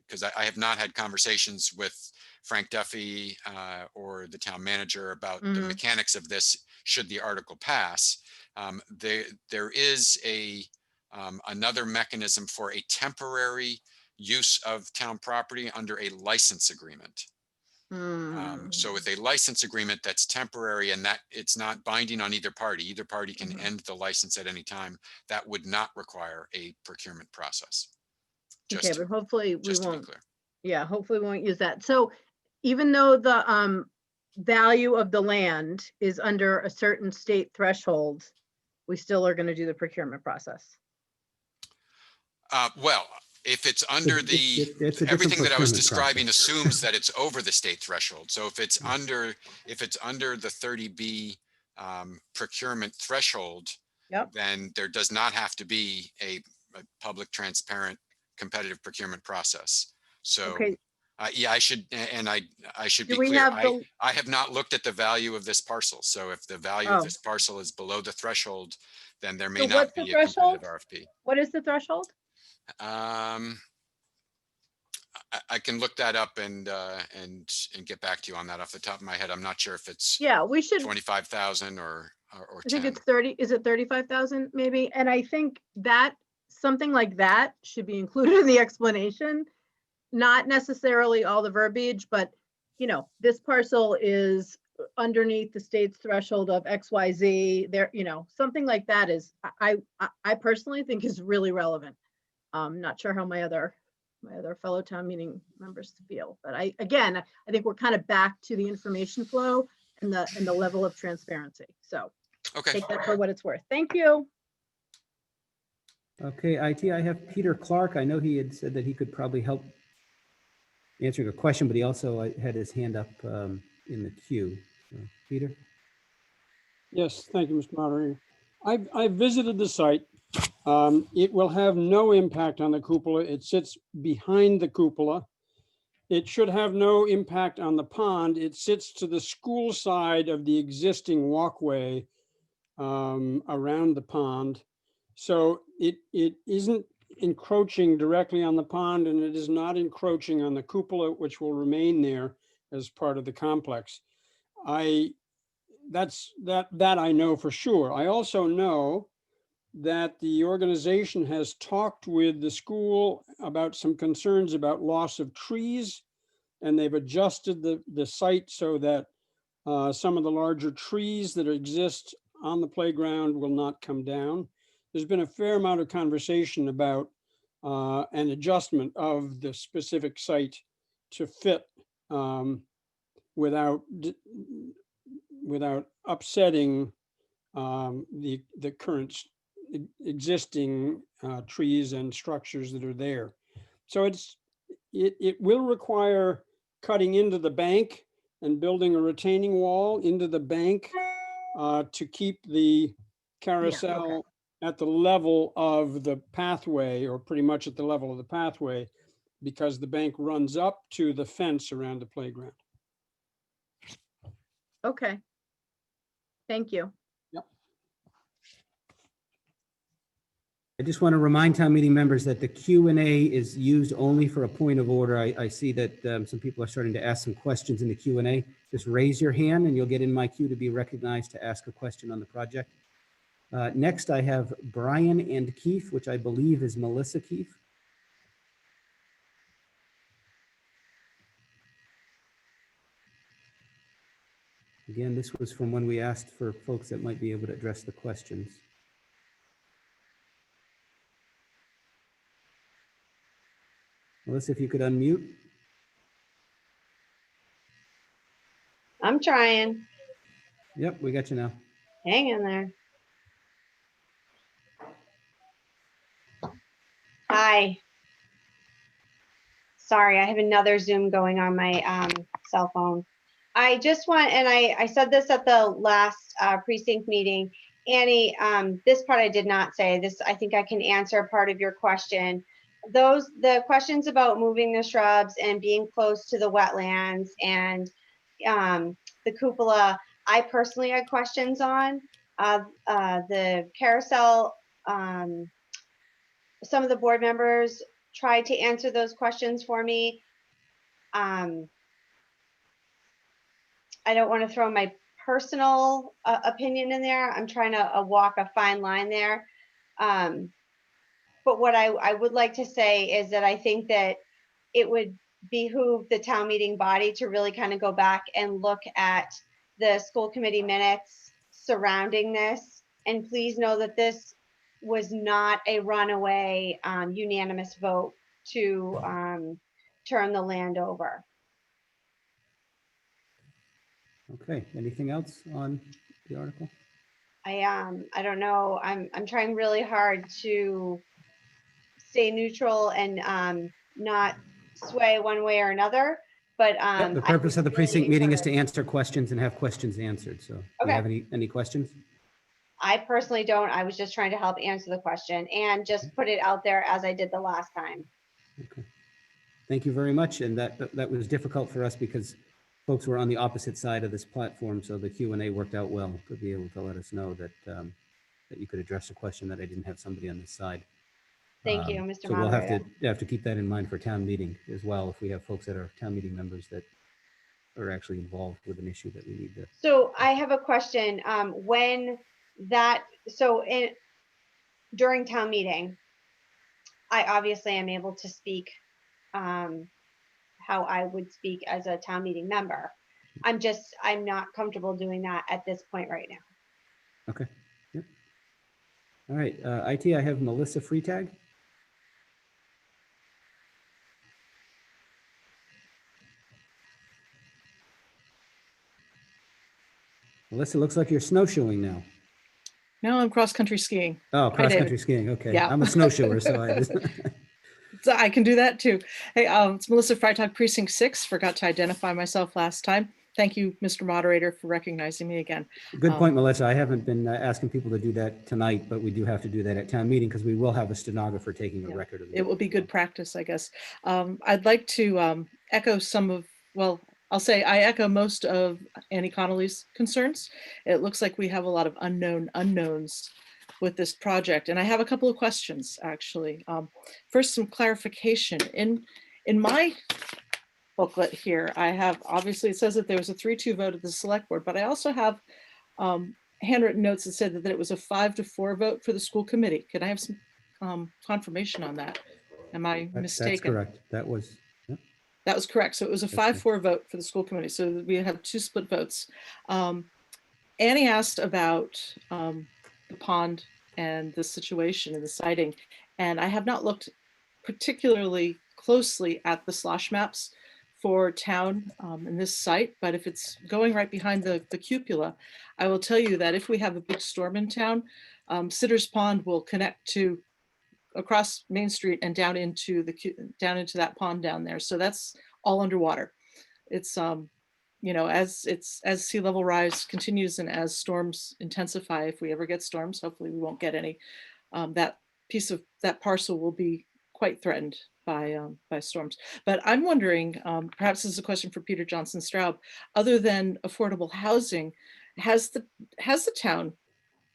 because I have not had conversations with Frank Duffy or the town manager about the mechanics of this should the article pass. There is another mechanism for a temporary use of town property under a license agreement. So with a license agreement that's temporary and that it's not binding on either party can end the license at any time, that would not require a procurement process. Okay, but hopefully we won't. Yeah, hopefully we won't use that. So even though the value of the land is under a certain state threshold, we still are going to do the procurement process. Well, if it's under everything that I was describing assumes that it's over the state threshold. So if it's under the 30B procurement threshold, then there does not have to be a public, transparent, competitive procurement process. So yeah, I should be clear. I have not looked at the value of this parcel. So if the value of this parcel is below the threshold, then there may not be a competitive RFP. What is the threshold? I can look that up and get back to you on that off the top of my head. I'm not sure if it's we should 25,000 or I think it's 30. Is it 35,000 maybe? And I think that something like that should be included in the explanation. Not necessarily all the verbiage, but this parcel is underneath the state's threshold of XYZ. There, something like that is I personally think is really relevant. Not sure how my other fellow town meeting members feel, but I think we're kind of back to the information flow and the level of transparency. So take that for what it's worth. Thank you. Okay, IT, I have Peter Clark. I know he had said that he could probably help answering a question, but he also had his hand up in the queue. Peter? Yes, thank you, Mr. Moderator. I've visited the site. It will have no impact on the cupola. It sits behind the cupola. It should have no impact on the pond. It sits to the school side of the existing walkway around the pond. So it isn't encroaching directly on the pond, and it is not encroaching on the cupola, which will remain there as part of the complex. That I know for sure. I also know that the organization has talked with the school about some concerns about loss of trees, and they've adjusted the site so that some of the larger trees that exist on the playground will not come down. There's been a fair amount of conversation about an adjustment of the specific site to fit without upsetting the current existing trees and structures that are there. So it will require cutting into the bank and building a retaining wall into the bank to keep the carousel at the level of the pathway, or pretty much at the level of the pathway, because the bank runs up to the fence around the playground. Okay. Thank you. I just want to remind town meeting members that the Q&A is used only for a point of order. I see that some people are starting to ask some questions in the Q&A. Just raise your hand and you'll get in my queue to be recognized to ask a question on the project. Next, I have Brian and Keith, which I believe is Melissa Keith. Again, this was from when we asked for folks that might be able to address the questions. Melissa, if you could unmute. I'm trying. Yep, we got you now. Hang in there. Hi. Sorry, I have another Zoom going on my cell phone. I just want, and I said this at the last precinct meeting, Annie, this part I did not say. This, I think I can answer part of your question. The questions about moving the shrubs and being close to the wetlands and the cupola, I personally had questions on. The carousel, some of the board members tried to answer those questions for me. I don't want to throw my personal opinion in there. I'm trying to walk a fine line there. But what I would like to say is that I think that it would behoove the town meeting body to really kind of go back and look at the school committee minutes surrounding this. And please know that this was not a runaway unanimous vote to turn the land over. Okay, anything else on the article? I don't know. I'm trying really hard to stay neutral and not sway one way or another. But Yep, the purpose of the precinct meeting is to answer questions and have questions answered. So do you have any questions? I personally don't. I was just trying to help answer the question and just put it out there as I did the last time. Okay. Thank you very much. And that was difficult for us because folks were on the opposite side of this platform. So the Q&A worked out well to be able to let us know that that you could address a question that I didn't have somebody on this side. Thank you, Mr. So we'll Moderator. have to keep that in mind for town meeting as well. If we have folks that are town meeting members that are actually involved with an issue that we need to. So I have a question. During town meeting, I obviously am able to speak how I would speak as a town meeting member. I'm not comfortable doing that at this point right now. Okay. Yep. All right. IT, I have Melissa Freetag. Melissa, looks like you're snowshoeing now. No, I'm cross-country skiing. Oh, Hi, cross-country David. skiing. Okay. Yeah. I'm a snowshoer, so I just... So I can do that too. Hey, it's Melissa Freitag, Precinct 6. Forgot to identify myself last time. Thank you, Mr. Moderator, for recognizing me again. Good point, Melissa. I haven't been asking people to do that tonight, but we do have to do that at town meeting because we will have a stenographer taking a record of It will be good practice, I guess. I'd like to echo some of, well, I'll say I echo most of Annie Connolly's concerns. It looks like we have a lot of unknowns with this project. And I have a couple of questions, actually. First, some clarification. In my booklet here, I have, obviously it says that there was a 3-2 vote at the select board, but I also have handwritten notes that said that it was a 5-4 vote for the school committee. Can I have some confirmation on that? Am I That's mistaken? correct. That was, yep. That was correct. So it was a That's 5-4 vote for the school committee. So we have 2 split votes. Annie asked about the pond and the situation and the siting, and I have not looked particularly closely at the slosh maps for town in this site, but if it's going right behind the cupola, I will tell you that if we have a big storm in town, Sitter's Pond will connect to across Main Street and down into that pond down there. So that's all underwater. It's you know, as sea level rise continues and as storms intensify, if we ever get storms, hopefully we won't get any, that piece of that parcel will be quite threatened by storms. But I'm wondering, perhaps this is a question for Peter Johnson Straub, other than affordable housing, has the town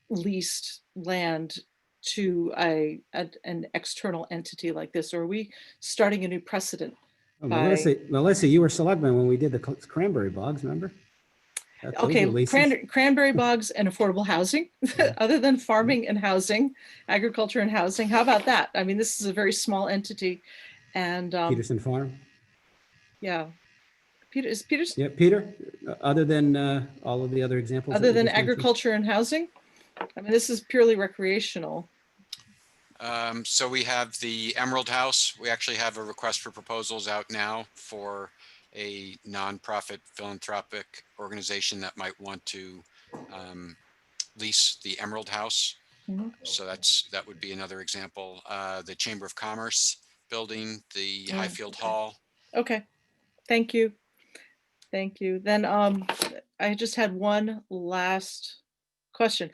leased land to an external entity like this, or are we starting a new precedent? Oh, Melissa, you were selectman when we did the cranberry bogs, remember? Those Okay, were leases. cranberry bogs and affordable housing, other than farming and housing, agriculture and housing. How about that? I mean, this is a very small entity, and Peterson Farm. yeah, Peter's. Yeah, Peter. Other than all of the other examples. Other than agriculture and housing, I mean, this is purely recreational. So we have the Emerald House. We actually have a request for proposals out now for a nonprofit philanthropic organization that might want to lease the Emerald House. Mm-hmm. So that would be another example. The Chamber of Commerce building, the Highfield Hall. Okay, thank you. Thank you. Then I just had one last question.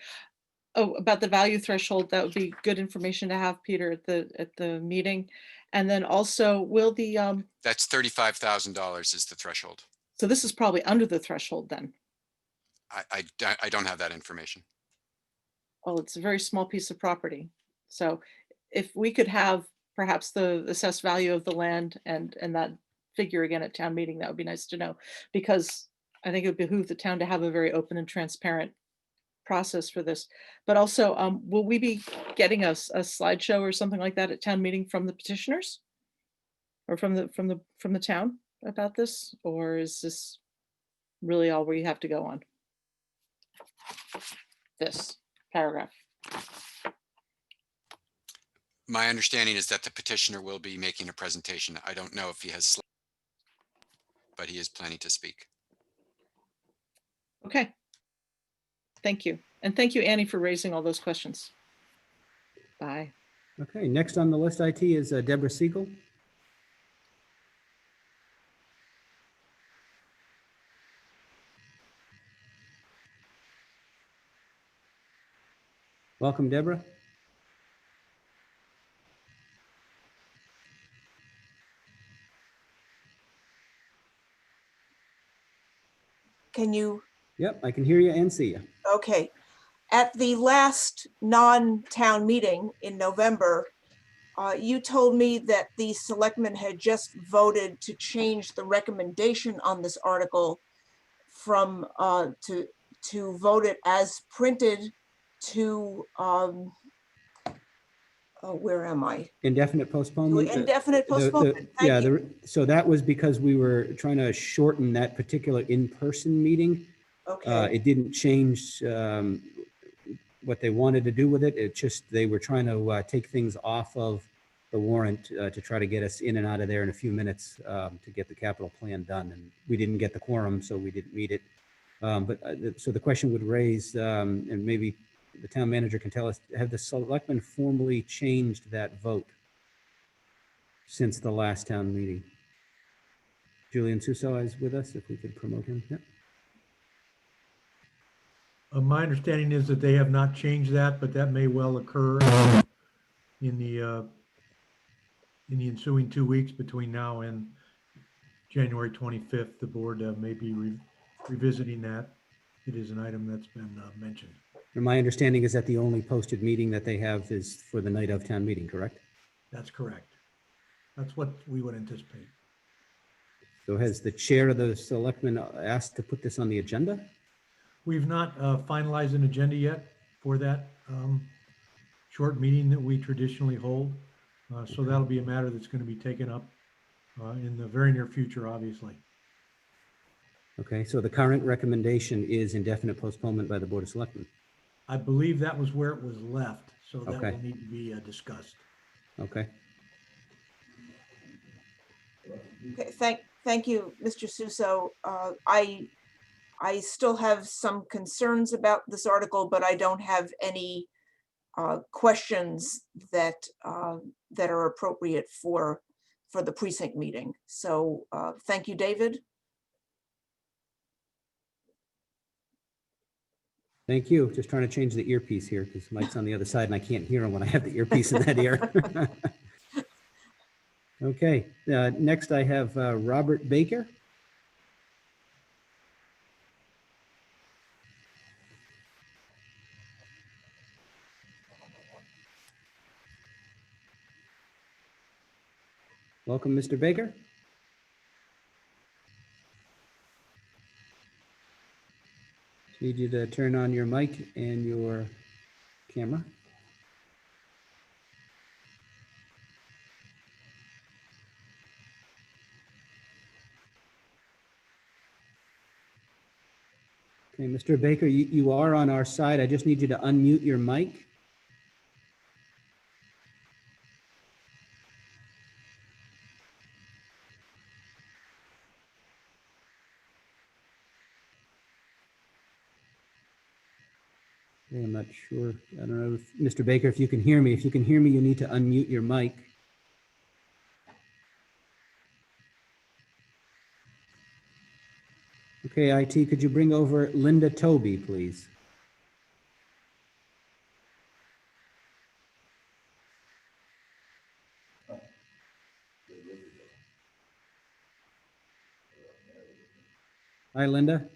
Oh, about the value threshold, that would be good information to have, Peter, at the meeting. And then also, will the That's $35,000 is the threshold. so this is probably under the threshold then. I don't have that information. Well, it's a very small piece of property. So if we could have perhaps the assessed value of the land and that figure again at town meeting, that would be nice to know, because I think it would behoove the town to have a very open and transparent process for this. But also, will we be getting a slideshow or something like that at town meeting from the petitioners, or from the town about this, or is this really all we have to go on? This paragraph. My understanding is that the petitioner will be making a presentation. I don't know if he has, but he is planning to speak. Okay. Thank you. And thank you, Annie, for raising all those questions. Bye. Okay, next on the list, IT, is Deborah Siegel. Welcome, Deborah. Can you? Yep, I can hear you and see you. Okay. At the last non-town meeting in November, you told me that the selectmen had just voted to change the recommendation on this article from to vote it as printed to where am I? Indefinite postponement. Indefinite postponement. Thank you. So that was because we were trying to shorten that particular in-person meeting. Okay. It didn't change what they wanted to do with it. It just, they were trying to take things off of the warrant to try to get us in and out of there in a few minutes to get the capital plan done. And we didn't get the quorum, so we didn't meet it. So the question would raise, and maybe the town manager can tell us, have the selectmen formally changed that vote since the last town meeting? Julian Suso is with us, if we could promote him. Yep. My understanding is that they have not changed that, but that may well occur in the ensuing 2 weeks between now and January 25th. The board may be revisiting that. It is an item that's been mentioned. And my understanding is that the only posted meeting that they have is for the night of town meeting, correct? That's correct. That's what we would anticipate. So has the chair of the selectmen asked to put this on the agenda? We've not finalized an agenda yet for that short meeting that we traditionally hold. So that'll be a matter that's going to be taken up in the very near future, obviously. Okay, so the current recommendation is indefinite postponement by the Board of Selectmen. I believe that was where it was left, so that Okay. will need to be discussed. Okay, Okay, thank you, Mr. Suso. I still have some concerns about this article, but I don't have any questions that that are appropriate for the precinct meeting. So thank you, David. thank you. Just trying to change the earpiece here because Mike's on the other side and I can't hear him when I have the earpiece in that ear. Okay, next I have Robert Baker. Welcome, Mr. Baker. Need you to turn on your mic and your camera. Okay, Mr. Baker, you are on our side. I just need you to unmute your mic. Okay, I'm not sure. I don't know if Mr. Baker, if you can hear me. If you can hear me, you need to unmute your mic. Okay, IT, could you bring over Linda Toby, please? Hi, Linda.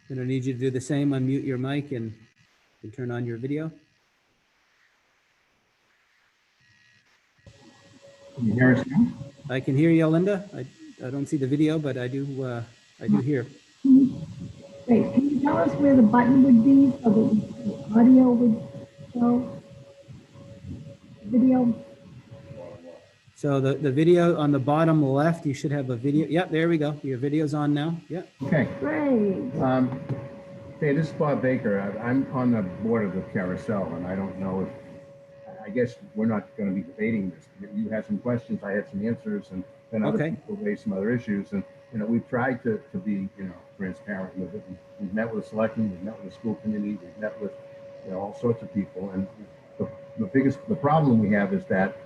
Gonna need you to do the same, unmute your mic and turn on your video. Can you hear us now? I can hear you, Linda. I don't see the video, but I do hear. Great. Can you tell us where the button would be so that the audio would show video? So the video on the bottom left, you should have a video. Yep, there we go. Your video's on now. Yep. Okay. Great. Hey, this is Bob Baker. I'm on the board of the carousel, and I don't know if, I guess we're not going to be debating this. You had some questions, I had some answers, and then other people raised some other issues. And, you know, we've tried to be, you know, transparent with it. We've met with the selectmen, we've met with the school committee, we've met with, you know, all sorts of people. And the problem we have is that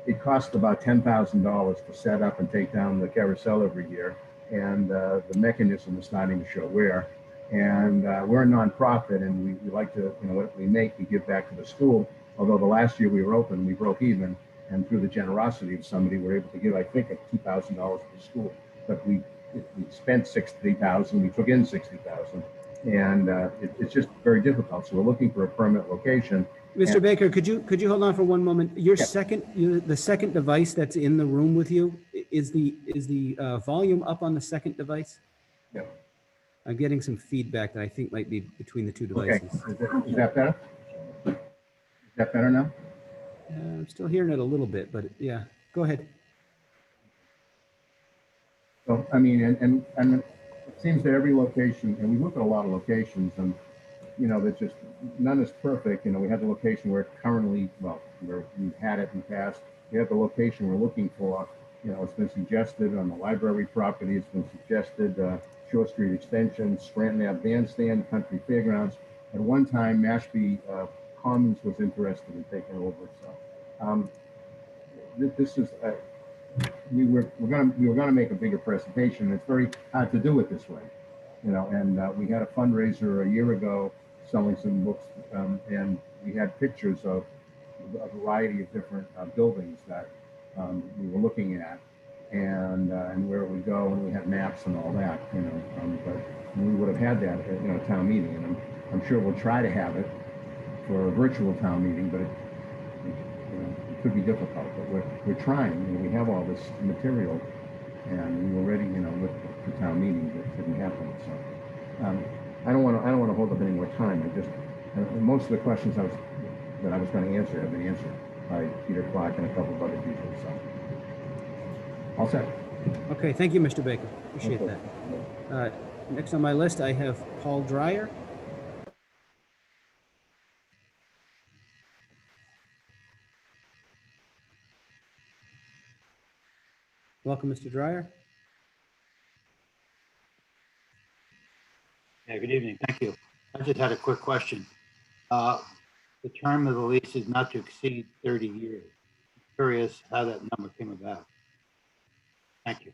it costs about $10,000 to set up and take down the carousel every year. And the mechanism is starting to show wear. And we're a nonprofit, and we like to, you know, what we make, we give back to the school. Although the last year we were open, we broke even, and through the generosity of somebody, we're able to give, I think, $2,000 to the school. But we spent $60,000, we took in $60,000, and it's just very difficult. So we're looking for a permanent location. Mr. Baker, could you hold on for one moment? Your the second device that's in the room with you, is the volume up on the second device? Yeah. I'm getting some feedback that I think might be between the two devices. Okay, is that better? Is that better now? I'm still hearing it a little bit, but yeah, go ahead. So, I mean, and it seems that every location, and we look at a lot of locations, and, you know, that just, none is perfect. You know, we have the location where currently, well, where we've had it in the past. We have the location we're looking for. You know, it's been suggested on the library property. It's been suggested Shore Street Extension, Scranton Ave Bandstand, Country Fairgrounds. At one time, Mashpee Commons was interested in taking over. So this is we were gonna make a bigger presentation. It's very hard to do it this way, you know. And we had a fundraiser a year ago selling some books, and we had pictures of a variety of different buildings that we were looking at, and where it would go, and we had maps and all that, you know. But we would have had that at, you know, town meeting, and I'm sure we'll try to have it for a virtual town meeting, but it could be difficult. But we're trying. You know, we have all this material, And we were ready, with the town meeting, that didn't happen, so. I don't want to hold up any more time. Most of the questions that I was going to answer have been answered by Peter Clark and a couple of other people, so. All set. Okay, thank you, Mr. Baker. Appreciate that. Next on my list, I have Paul Dreyer. Welcome, Mr. Dreyer. Yeah, good evening. Thank you. I just had a quick question. The term of the lease is not to exceed 30 years. I'm curious how that number came about. Thank you.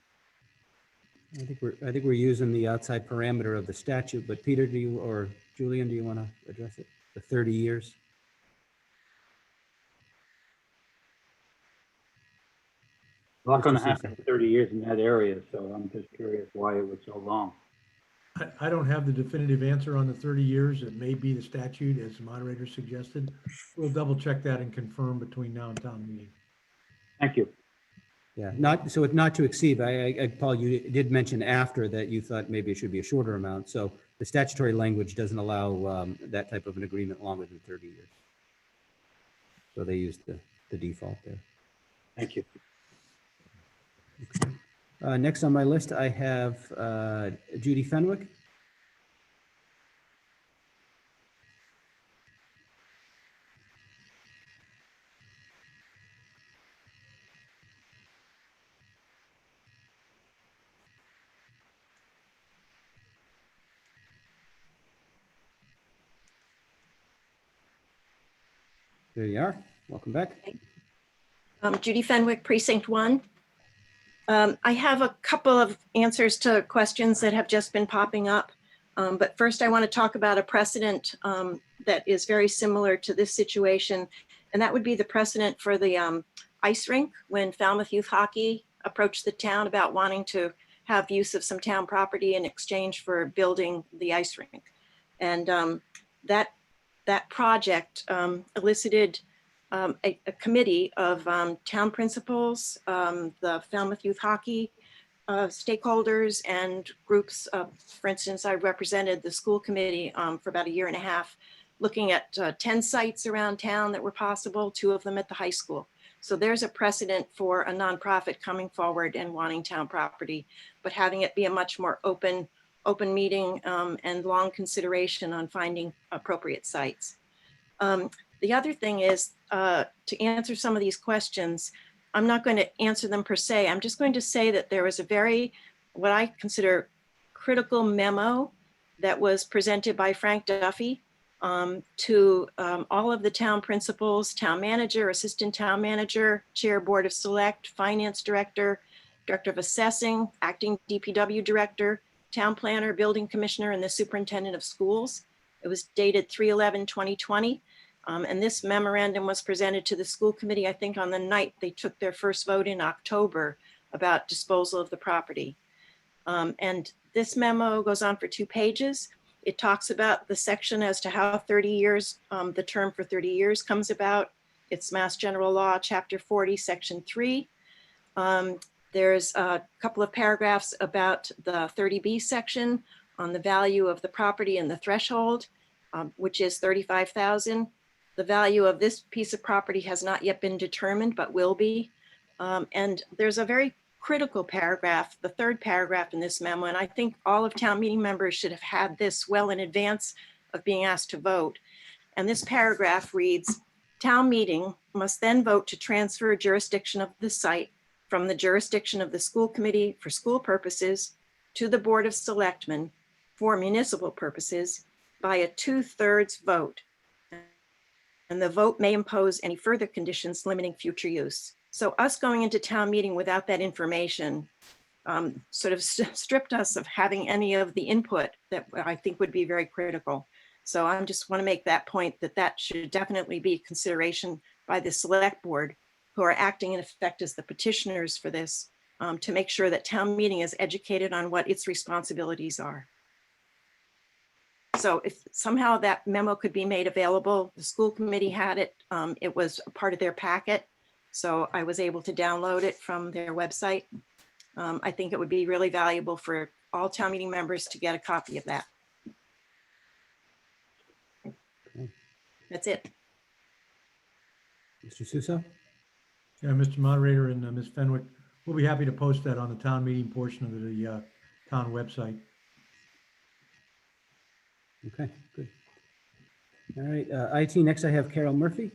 I think we're using the outside parameter of the statute, but Peter, do you, or Julian, do you want to address it? The 30 years? A lot going to happen in 30 years in that area, so I'm just curious why it was so long. I don't have the definitive answer on the 30 years. It may be the statute, as the moderator suggested. We'll double check that and confirm between now and town meeting. Thank you. Yeah, so it's not to exceed. Paul, you did mention after that you thought maybe it should be a shorter amount. So the statutory language doesn't allow that type of an agreement longer than 30 years. So they used the default there. Thank you. Okay. Next on my list, I have Judy Fenwick. There you are. Welcome back. Judy Fenwick, Precinct 1. I have a couple of answers to questions that have just been popping up. But first I want to talk about a precedent that is very similar to this situation. And that would be the precedent for the ice rink when Falmouth Youth Hockey approached the town about wanting to have use of some town property in exchange for building the ice rink. And that project elicited a committee of town principals, the Falmouth Youth Hockey stakeholders and groups. For instance, I represented the school committee for about 1.5 years, looking at 10 sites around town that were possible, 2 of them at the high school. So there's a precedent for a nonprofit coming forward and wanting town property, but having it be a much more open meeting and long consideration on finding appropriate sites. The other thing is to answer some of these questions, I'm not going to answer them per se. I'm just going to say that there was a very, what I consider critical memo that was presented by Frank Duffy to all of the town principals, town manager, assistant town manager, chair board of select, finance director, director of assessing, acting DPW director, town planner, building commissioner, and the superintendent of schools. It was dated 3/11/2020. And this memorandum was presented to the school committee, I think on the night they took their first vote in October about disposal of the property. And this memo goes on for 2 pages. It talks about the section as to how 30 years, the term for 30 years comes about. It's Mass General Law, Chapter 40, Section 3. There's a couple of paragraphs about the 30B section on the value of the property and the threshold, which is $35,000. The value of this piece of property has not yet been determined, but will be. And there's a very critical paragraph, the 3rd paragraph in this memo, and I think all of town meeting members should have had this well in advance of being asked to vote. And this paragraph reads, town meeting must then vote to transfer jurisdiction of the site from the jurisdiction of the school committee for school purposes to the Board of Selectmen for municipal purposes by a 2/3 vote. And the vote may impose any further conditions limiting future use. So us going into town meeting without that information sort of stripped us of having any of the input that I think would be very critical. So I just want to make that point that should definitely be consideration by the select board, who are acting in effect as the petitioners for this, to make sure that town meeting is educated on what its responsibilities are. So if somehow that memo could be made available, the school committee had it. It was a part of their packet. So I was able to download it from their website. I think it would be really valuable for all town meeting members to get a copy of that. That's it. Mr. Suso? Yeah, Mr. Moderator and Ms. Fenwick, we'll be happy to post that on the town meeting portion of the town website. Okay, good. All right, IT, next I have Carol Murphy.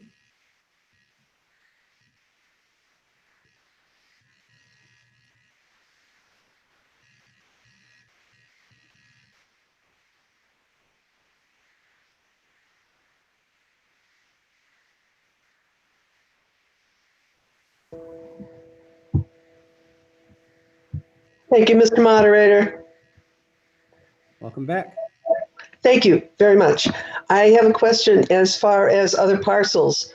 Thank you, Mr. Moderator. Welcome back. Thank you very much. I have a question as far as other parcels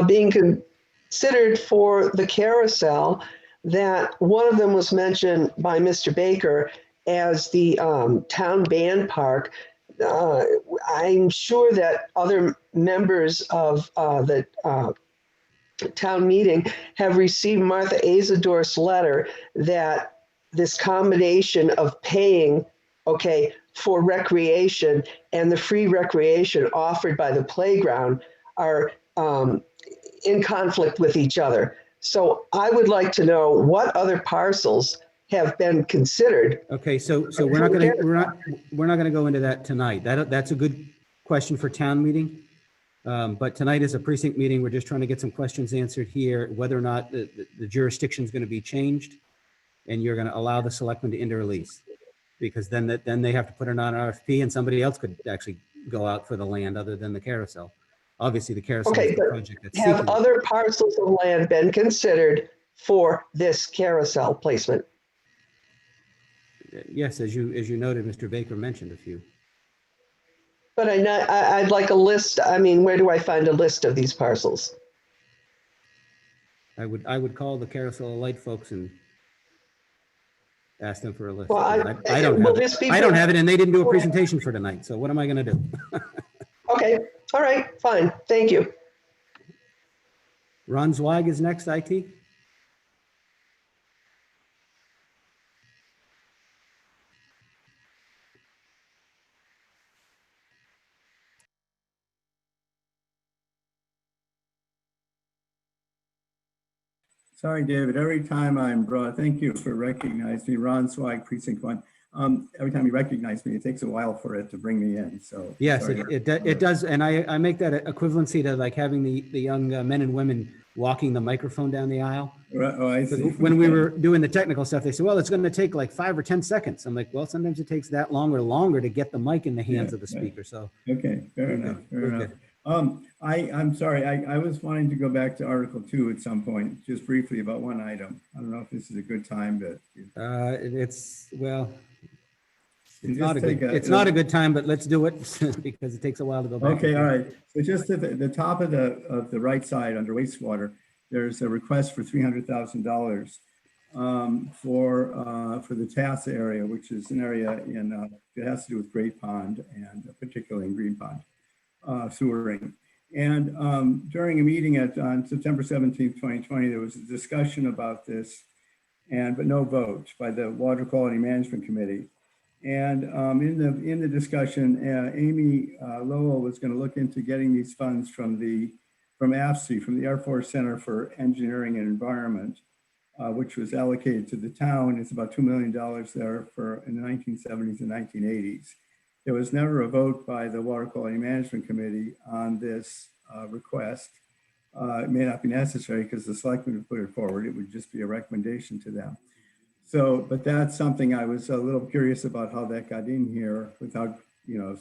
being considered for the carousel, that one of them was mentioned by Mr. Baker as the town band park. I'm sure that other members of the town meeting have received Martha Azador's letter that this combination of paying, okay, for recreation and the free recreation offered by the playground are in conflict with each other. So I would like to know what other parcels have been considered. Okay, so we're not gonna go into that tonight. That's a good question for town meeting. But tonight is a precinct meeting. We're just trying to get some questions answered here, whether or not the jurisdiction is going to be changed and you're going to allow the selectmen to enter a lease. Because then they have to put it on RFP and somebody else could actually go out for the land other than the carousel. Obviously, the carousel is the project that's Have seeking. other parcels of land been considered for this carousel placement? Yes, as you noted, Mr. Baker mentioned a few. But I'd like a list. I mean, where do I find a list of these parcels? I would call the Carousel of Light folks and ask them for a list. Well, I don't have it. I don't have it, and they didn't do a presentation for tonight. So what am I going to do? Okay, all right, fine. Thank you. Ron Zweig is next, IT. Sorry, David, every time I'm brought, thank you for recognizing me, Ron Swag, Precinct 1. Every time you recognize me, it takes a while for it to bring me in, so. Yes, sorry. it does. And I make that equivalency to like having the young men and women walking the microphone down the aisle. Oh, I see. When we were doing the technical stuff, they said, well, it's going to take like 5 or 10 seconds. I'm like, well, sometimes it takes that long or longer to get the mic in the hands of the speaker. So. Okay, fair enough, fair enough. I'm sorry, I was wanting to go back to Article 2 at some point, just briefly about one item. I don't know if this is a good time, but. It's Just not a good time, but let's do it because it takes a while to go back. Okay, all right. So just at the top of the right side under wastewater, there's a request for $300,000 for the TAS area, which is an area it has to do with Great Pond and particularly in Green Pond sewering. And during a meeting on September 17th, 2020, there was a discussion about this, but no vote by the Water Quality Management Committee. And in the discussion, Amy Lowell was going to look into getting these funds from AFSI, from the Air Force Center for Engineering and Environment, which was allocated to the town. It's about $2 million there in the 1970s and 1980s. There was never a vote by the Water Quality Management Committee on this request. It may not be necessary because the selectmen would put it forward. It would just be a recommendation to them. So, but that's something I was a little curious about how that got in here without,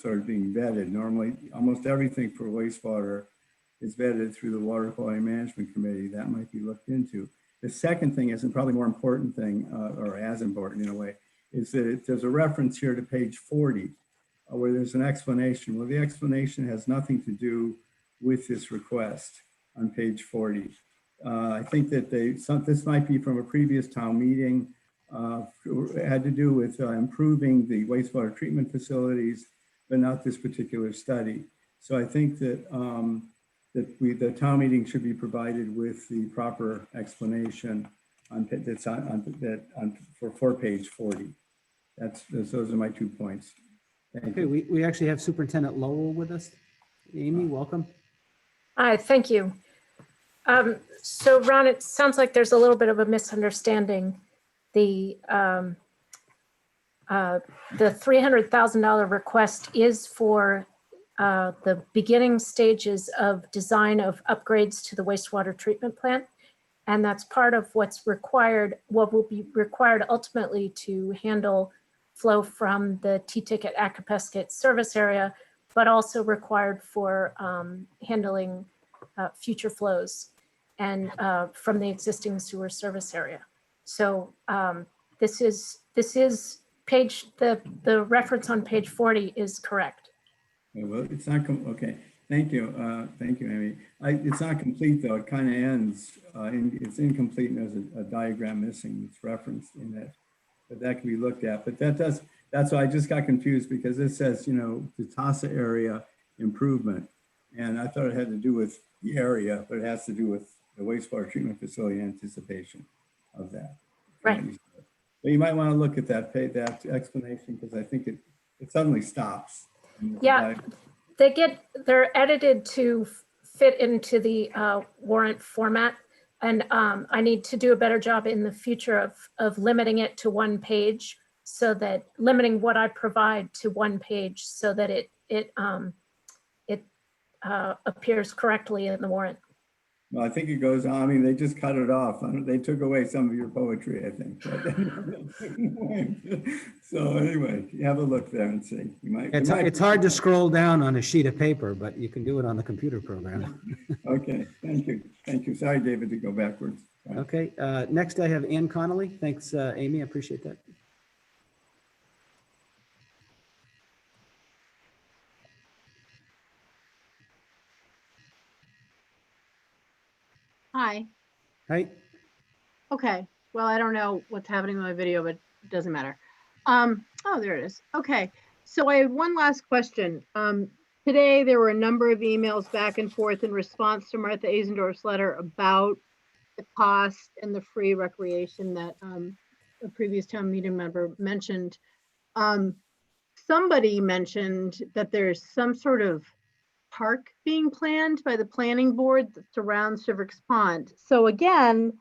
sort of being vetted. Normally, almost everything for wastewater is vetted through the Water Quality Management Committee. That might be looked into. The second thing is, and probably more important thing, or as important in a way, is that there's a reference here to page 40, where there's an explanation. Well, the explanation has nothing to do with this request on page 40. I think that this might be from a previous town meeting. It had to do with improving the wastewater treatment facilities, but not this particular study. So I think that the town meeting should be provided with the proper explanation that's for page 40. Those are my 2 points. Thank Okay, you. we actually have Superintendent Lowell with us. Amy, welcome. Hi, thank you. So Ron, it sounds like there's a little bit of a misunderstanding. The $300,000 request is for the beginning stages of design of upgrades to the wastewater treatment plant. And that's part of what's required, what will be required ultimately to handle flow from the T-Ticket Acapesket service area, but also required for handling future flows and from the existing sewer service area. So this is page, the reference on page 40 is correct. Well, it's not, okay, thank you, Amy. It's not complete though, it kind of ends, it's incomplete and there's a diagram missing that's referenced in it, but that can be looked at. But that's why I just got confused because it says, you know, the TASA area improvement. And I thought it had to do with the area, but it has to do with the wastewater treatment facility anticipation of that. Right. But you might want to look at that explanation because I think it suddenly stops. Yeah, they're edited to fit into the warrant format. And I need to do a better job in the future of limiting it to one page, so that limiting what I provide to one page so that it appears correctly in the warrant. Well, I think it goes on. I mean, they just cut it off. They took away some of your poetry, I think. So anyway, you have a look there and see. It's hard to scroll down on a sheet of paper, but you can do it on the computer program. Okay, thank you. Thank you. Sorry, David, to go backwards. Okay, next I have Ann Connolly. Thanks, Amy, I appreciate that. Hi. Hi. Okay. Well, I don't know what's happening with my video, but it doesn't matter. Oh, there it is. Okay. So I have one last question. Today, there were a number of emails back and forth in response to Martha Azendorf's letter about the cost and the free recreation that a previous town meeting member mentioned. Somebody mentioned that there's some sort of park being planned by the planning board that surrounds Civics Pond. So again,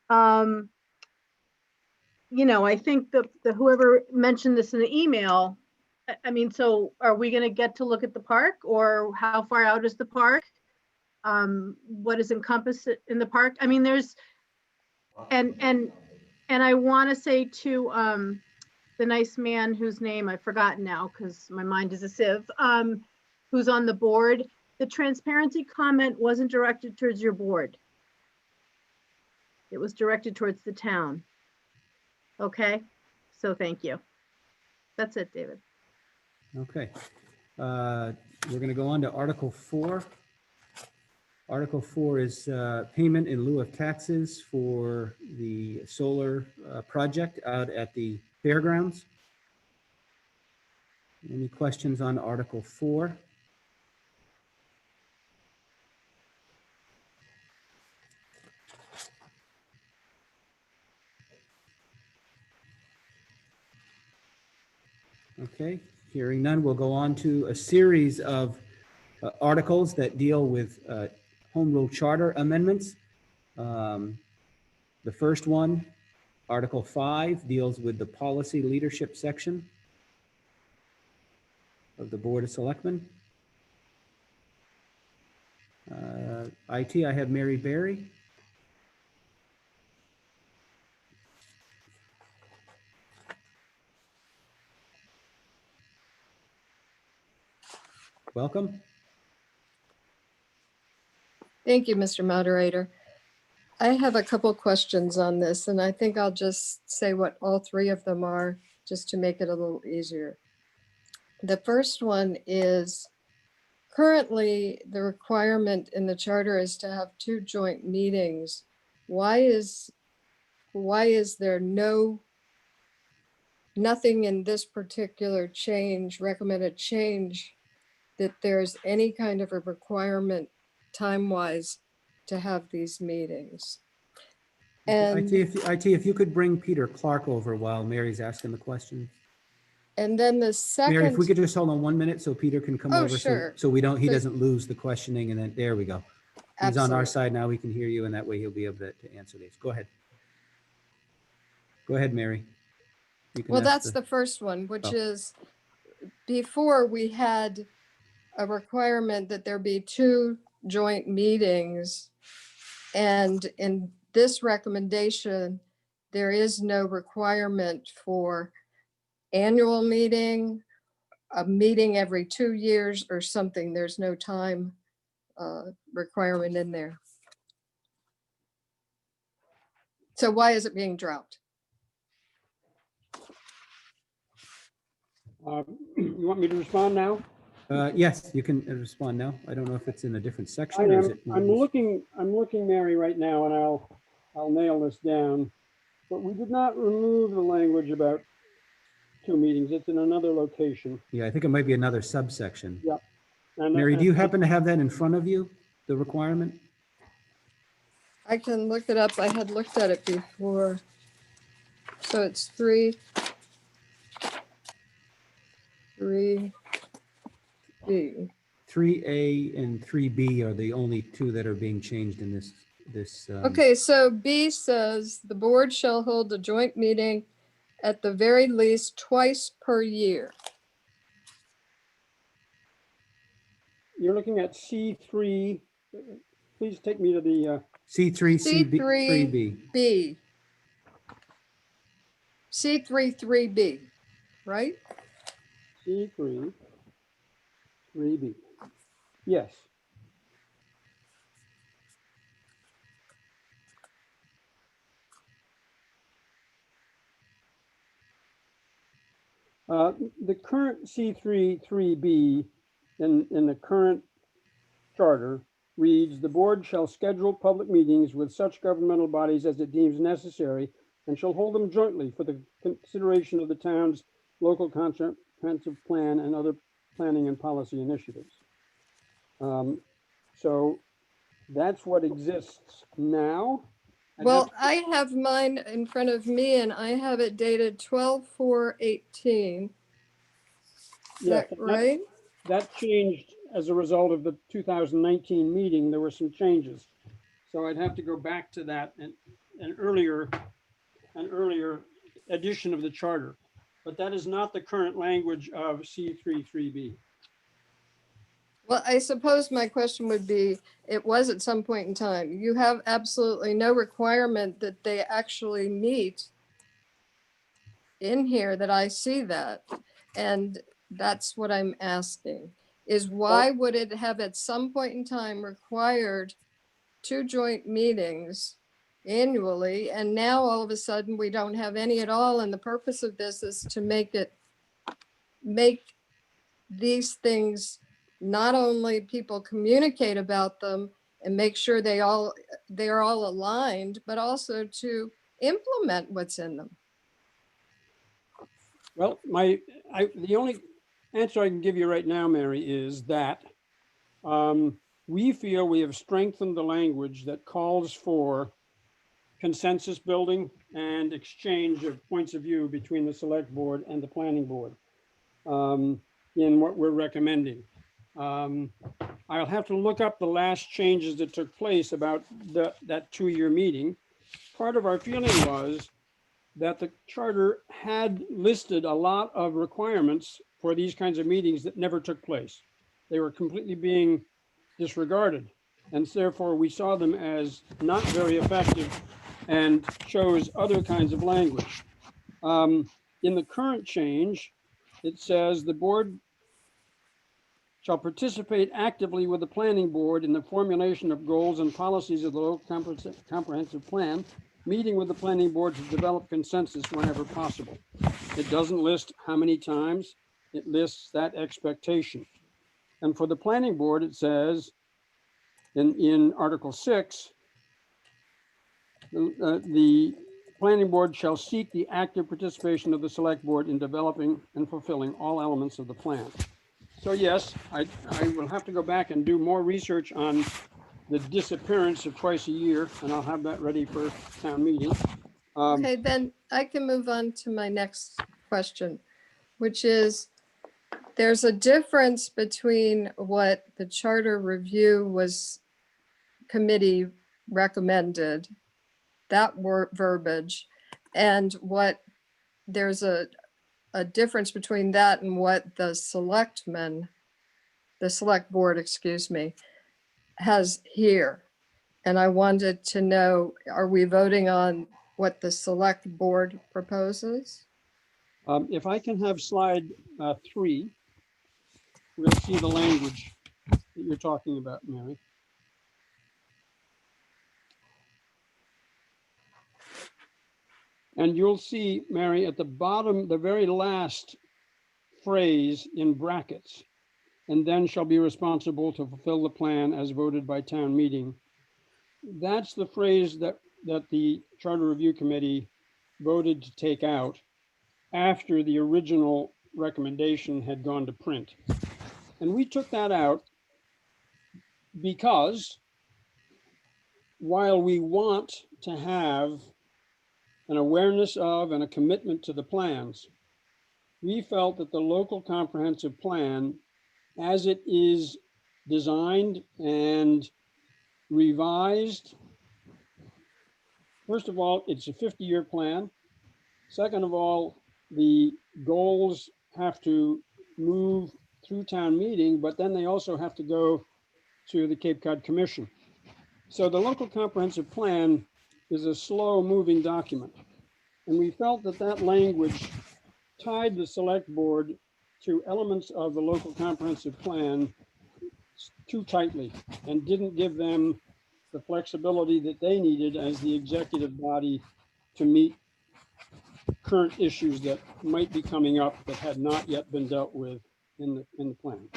you know, I think the whoever mentioned this in the email, I mean, so are we going to get to look at the park, or how far out is the park? What is encompassed in the park? I mean, there's, and I want to say to the nice man whose name I've forgotten now because my mind is a sieve, who's on the board, the transparency comment wasn't directed towards your board. It was directed towards the town. Okay, so thank you. That's it, David. Okay, we're going to go on to Article 4. Article 4 is payment in lieu of taxes for the solar project out at the fairgrounds. Any questions on Article 4? Okay, hearing none, we'll go on to a series of articles that deal with home rule charter amendments. The first one, Article 5, deals with the policy leadership section of the Board of Selectmen. IT, I have Mary Berry. Welcome. Thank you, Mr. Moderator. I have a couple questions on this, and I think I'll just say what all three of them are, just to make it a little easier. The first one is, currently the requirement in the charter is to have 2 joint meetings. Why is there nothing in this particular recommended change, that there's any kind of a requirement time-wise to have these meetings? IT, And, if you could bring Peter Clark over while Mary's asking the question. and then the Mary, if we second, could just hold on 1 minute so Peter can come oh, over, so, sure. so he But- doesn't lose the questioning, and then, there we go. He's on our Absolutely. side now, we can hear you, and that way he'll be able to answer these. Go ahead. Go ahead, Mary. You can Well, ask that's the first one, which Oh. is, before we had a requirement that there be 2 joint meetings. And in this recommendation, there is no requirement for annual meeting, a meeting every 2 years or something. There's no time requirement in there. So why is it being dropped? You want me to respond now? Yes, you can respond now. I don't know if it's in a different I section or is am, it? I'm looking, Mary, right now, and I'll nail this down. But we did not remove the language about 2 meetings. It's in another location. Yeah, I think it might be another subsection. Yeah. And, Mary, do you happen to have that in front of you, the requirement? I can look it up. I had looked at it before. So it's 3B. 3A and 3B are the only 2 that are being changed in this. Okay, so B says the board shall hold a joint meeting at the very least twice per year. You're looking at C3. Please take me to the, C3, CB, 3B. B. C3, 3B, right? C3, 3B. Yes. The current C3, 3B in the current charter reads, the board shall schedule public meetings with such governmental bodies as it deems necessary and shall hold them jointly for the consideration of the town's local comprehensive plan and other planning and policy initiatives. So that's what exists now. Well, I have mine in front of me and I have it dated 12/4/18. Is Yeah, that right? That changed as a result of the 2019 meeting. There were some changes. So I'd have to go back to that and an earlier edition of the charter. But that is not the current language of C3, 3B. Well, I suppose my question would be, it was at some point in time. You have absolutely no requirement that they actually meet in here that I see that. And that's what I'm asking, is why would it have at some point in time required 2 joint meetings annually? And now all of a sudden we don't have any at all. And the purpose of this is to make these things, not only people communicate about them and make sure they're all aligned, but also to implement what's in them. Well, the only answer I can give you right now, Mary, is that we feel we have strengthened the language that calls for consensus building and exchange of points of view between the select board and the planning board in what we're recommending. I'll have to look up the last changes that took place about that 2-year meeting. Part of our feeling was that the charter had listed a lot of requirements for these kinds of meetings that never took place. They were completely being disregarded. And therefore we saw them as not very effective and chose other kinds of language. In the current change, it says the board shall participate actively with the planning board in the formulation of goals and policies of the local comprehensive plan, meeting with the planning board to develop consensus whenever possible. It doesn't list how many times, it lists that expectation. And for the planning board, it says in Article 6, the planning board shall seek the active participation of the select board in developing and fulfilling all elements of the plan. So yes, I will have to go back and do more research on the disappearance of twice a year, and I'll have that ready for town meeting. Okay, then I can move on to my next question, which is, there's a difference between what the Charter Review committee recommended, that verbiage, and what there's a difference between that and what the select board, excuse me, has here. And I wanted to know, are we voting on what the select board proposes? If I can have slide 3, we'll see the language that you're talking about, Mary. And you'll see, Mary, at the bottom, the very last phrase in brackets, and then shall be responsible to fulfill the plan as voted by town meeting. That's the phrase that the Charter Review Committee voted to take out after the original recommendation had gone to print. And we took that out because while we want to have an awareness of and a commitment to the plans, we felt that the local comprehensive plan, as it is designed and revised, first of all, it's a 50-year plan. Second of all, the goals have to move through town meeting, but then they also have to go to the Cape Cod Commission. So the local comprehensive plan is a slow-moving document. And we felt that that language tied the select board to elements of the local comprehensive plan too tightly and didn't give them the flexibility that they needed as the executive body to meet current issues that might be coming up that had not yet been dealt with in the plan.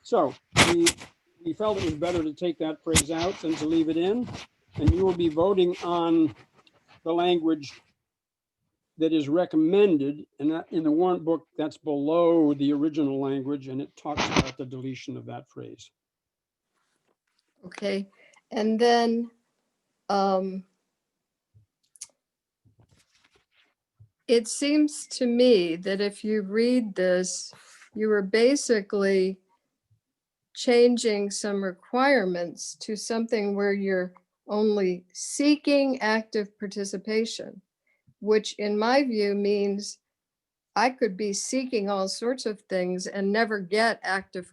So we felt it was better to take that phrase out than to leave it in, and you will be voting on the language that is recommended, and that in the warrant book that's below the original language, and it talks about the deletion of that phrase. Okay, and then it seems to me that if you read this, you are basically changing some requirements to something where you're only seeking active participation, which in my view means I could be seeking all sorts of things and never get active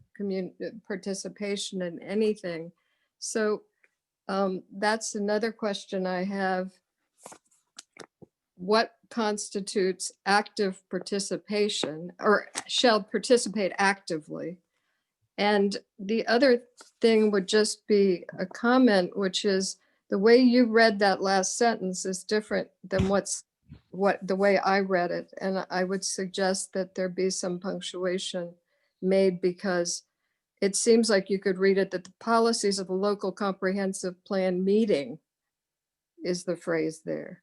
participation in anything. So that's another question I have. What constitutes active participation, or shall participate actively? And the other thing would just be a comment, which is the way you read that last sentence is different than the way I read it. And I would suggest that there be some punctuation made, because it seems like you could read it that the policies of a local comprehensive plan meeting is the phrase there.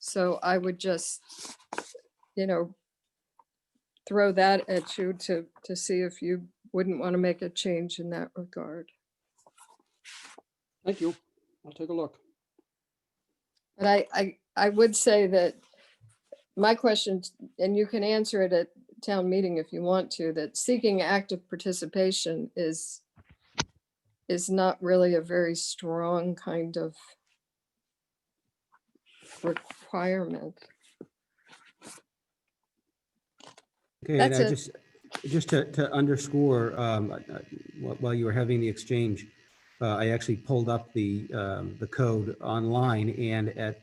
So I would just, throw that at you to see if you wouldn't want to make a change in that regard. Thank you. I'll take a look. But I would say that my question, and you can answer it at town meeting if you want to, that seeking active participation is not really a very strong kind of requirement. Okay, and I just to underscore, while you were having the exchange, I actually pulled up the code online, and at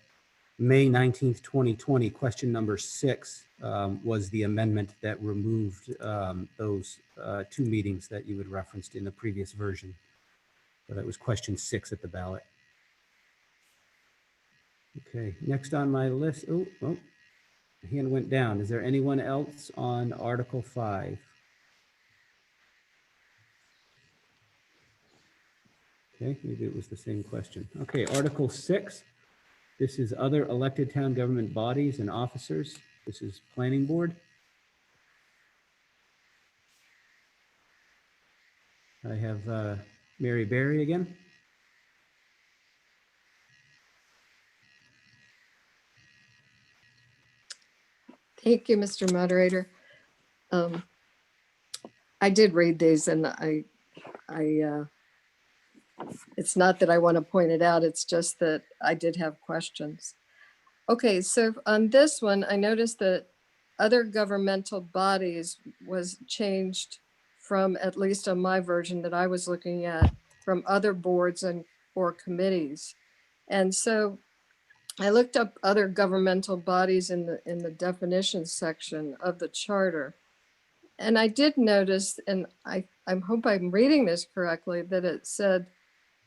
May 19th, 2020, question number 6 was the amendment that removed those 2 meetings that you had referenced in the previous version. So that was question 6 at the ballot. Okay, next on my list. Oh, hand went down. Is there anyone else on Article 5? Okay, maybe it was the same question. Okay, Article 6. This is other elected town government bodies and officers. This is Planning Board. I have Mary Berry again. Thank you, Mr. Moderator. I did read these and it's not that I want to point it out, it's just that I did have questions. Okay, so on this one, I noticed that other governmental bodies was changed from, at least on my version that I was looking at, from other boards and or committees. And so I looked up other governmental bodies in the definitions section of the charter. And I did notice, and I hope I'm reading this correctly, that it said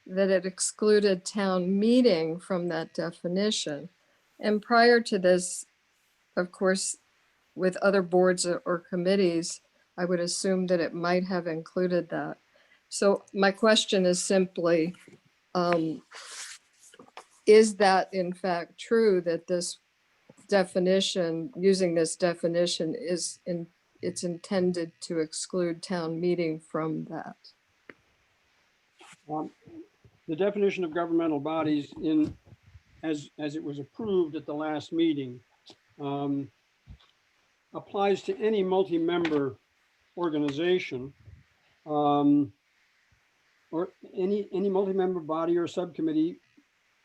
that it excluded town meeting from that definition. And prior to this, of course, with other boards or committees, I would assume that it might have included that. So my question is simply, is that in fact true that this definition, using this definition, it's intended to exclude town meeting from that? The definition of governmental bodies as it was approved at the last meeting applies to any multi-member organization or any multi-member body or subcommittee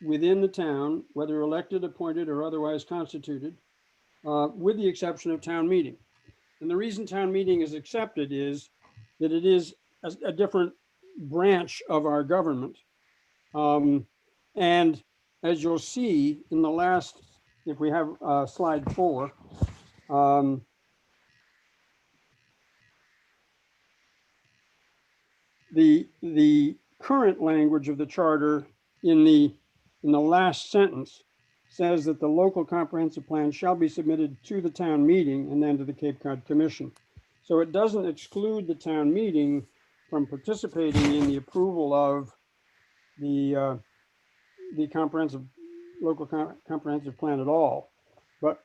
within the town, whether elected, appointed, or otherwise constituted, with the exception of town meeting. And the reason town meeting is accepted is that it is a different branch of our government. And as you'll see in the last, if we have slide 4, the current language of the charter in the last sentence says that the local comprehensive plan shall be submitted to the town meeting and then to the Cape Cod Commission. So it doesn't exclude the town meeting from participating in the approval of the local comprehensive plan at all. But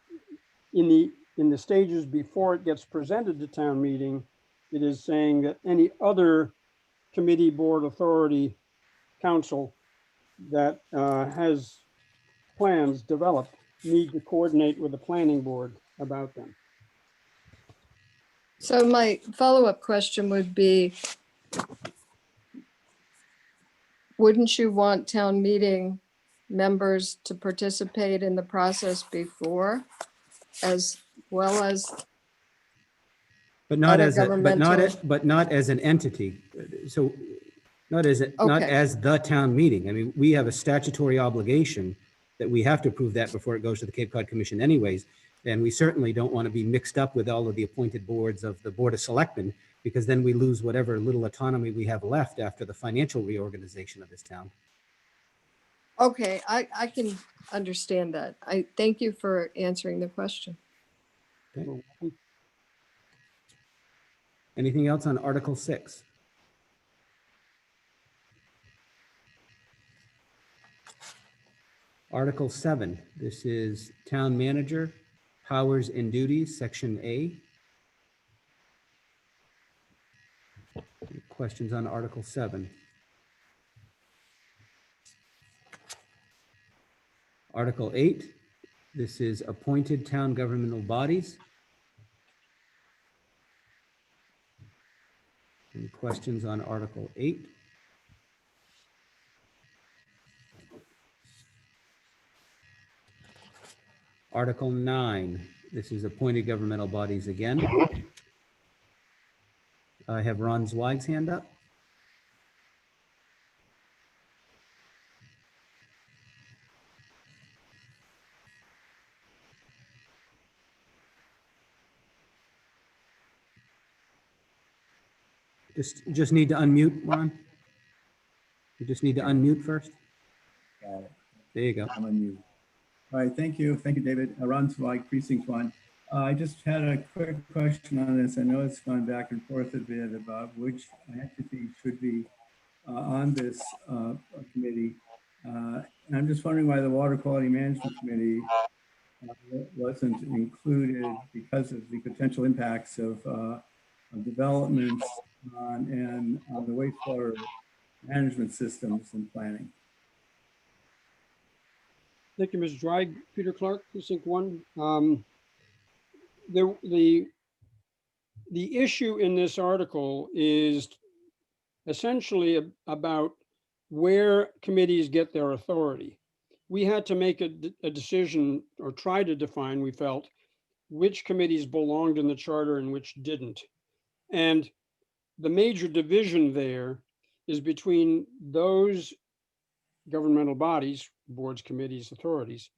in the stages before it gets presented to town meeting, it is saying that any other committee, board, authority, council that has plans developed need to coordinate with the planning board about them. So my follow-up question would be, wouldn't you want town meeting members to participate in the process before, as well as But not other as governmental? but not as an entity. So not as not Okay. as the town meeting. I mean, we have a statutory obligation that we have to approve that before it goes to the Cape Cod Commission anyways. And we certainly don't want to be mixed up with all of the appointed boards of the Board of Selectmen, because then we lose whatever little autonomy we have left after the financial reorganization of this town. Okay, I can understand that. I thank you for answering the question. Okay. Anything else on Article 6? Article 7, this is Town Manager, Powers and Duties, Section A. Any questions on Article 7? Article 8, this is Appointed Town Governmental Bodies. Any questions on Article 8? Article 9, this is Appointed Governmental Bodies again. I have Ron Zweig's hand up. Just need to unmute, Ron. You just need to unmute first. Got it. There you go. I'm on mute. All right, thank you. Thank you, David. Ron Zweig, Precinct 1. I just had a quick question on this. I know it's gone back and forth a bit about which entity should be on this committee. And I'm just wondering why the Water Quality Management Committee wasn't included because of the potential impacts of developments on the wastewater management systems and planning. Thank you, Ms. Zweig. Peter Clark, Precinct 1. the issue in this article is essentially about where committees get their authority. We had to make a decision, or try to define, we felt, which committees belonged in the charter and which didn't. And the major division there is between those governmental bodies, boards, committees, authorities,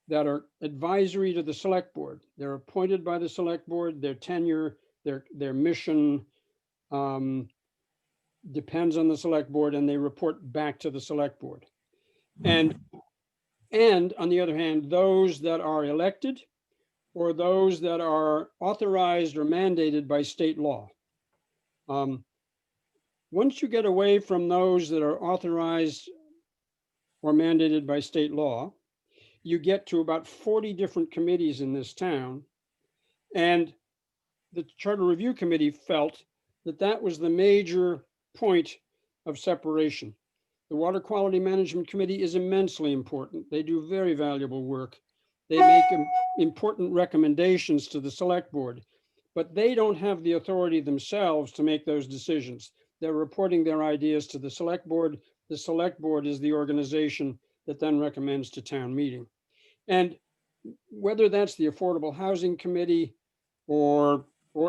that are advisory to the select board. They're appointed by the select board, their tenure, their mission depends on the select board, and they report back to the select board. And on the other hand, those that are elected or those that are authorized or mandated by state law. Once you get away from those that are authorized or mandated by state law, you get to about 40 different committees in this town. And the Charter Review Committee felt that that was the major point of separation. The Water Quality Management Committee is immensely important. They do very valuable work. They make important recommendations to the select board, but they don't have the authority themselves to make those decisions. They're reporting their ideas to the select board. The select board is the organization that then recommends to town meeting. And whether that's the Affordable Housing Committee or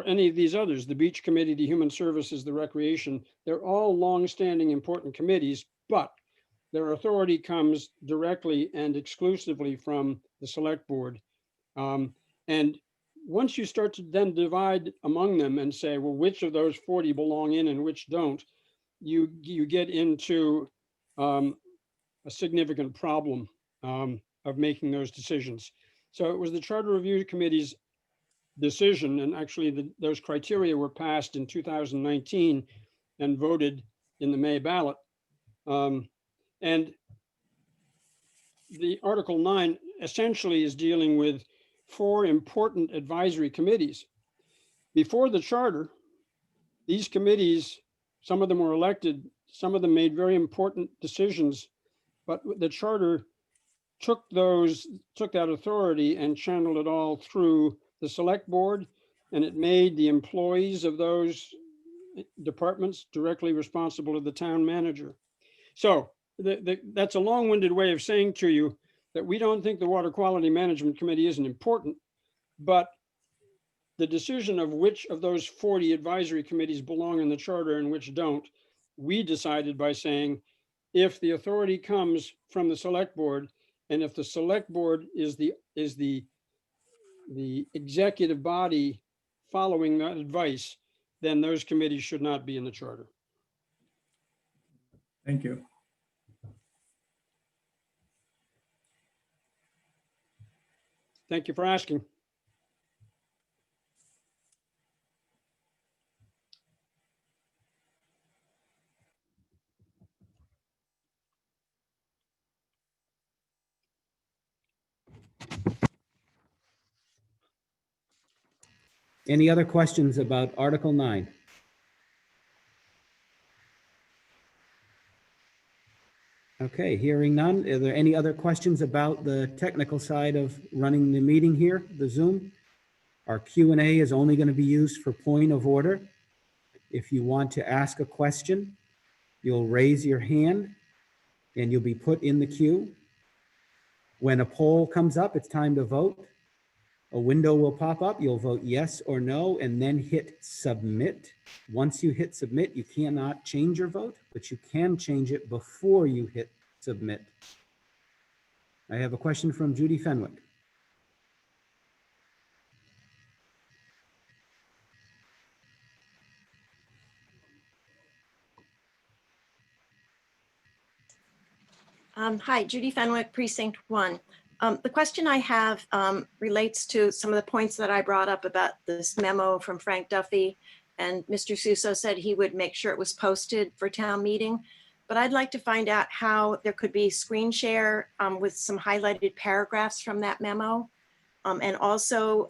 any of these others, the Beach Committee, the Human Services, the Recreation, they're all longstanding important committees, but their authority comes directly and exclusively from the select board. And once you start to then divide among them and say, well, which of those 40 belong in and which don't, you get into a significant problem of making those decisions. So it was the Charter Review Committee's decision, and actually those criteria were passed in 2019 and voted in the May ballot. And the Article 9 essentially is dealing with 4 important advisory committees. Before the charter, these committees, some of them were elected, some of them made very important decisions, but the charter took that authority and channeled it all through the select board, and it made the employees of those departments directly responsible to the town manager. So that's a long-winded way of saying to you that we don't think the Water Quality Management Committee isn't important, but the decision of which of those 40 advisory committees belong in the charter and which don't, we decided by saying, if the authority comes from the select board, and if the select board is the executive body following that advice, then those committees should not be in the charter. Thank you. Thank you for asking. Any other questions about Article 9? Okay, hearing none. Are there any other questions about the technical side of running the meeting here, the Zoom? Our Q&A is only going to be used for point of order. If you want to ask a question, you'll raise your hand and you'll be put in the queue. When a poll comes up, it's time to vote. A window will pop up. You'll vote yes or no and then hit submit. Once you hit submit, you cannot change your vote, but you can change it before you hit submit. I have a question from Judy Fenwick. Hi, Judy Fenwick, Precinct 1. The question I have relates to some of the points that I brought up about this memo from Frank Duffy, and Mr. Suso said he would make sure it was posted for town meeting. But I'd like to find out how there could be screen share with some highlighted paragraphs from that memo. And also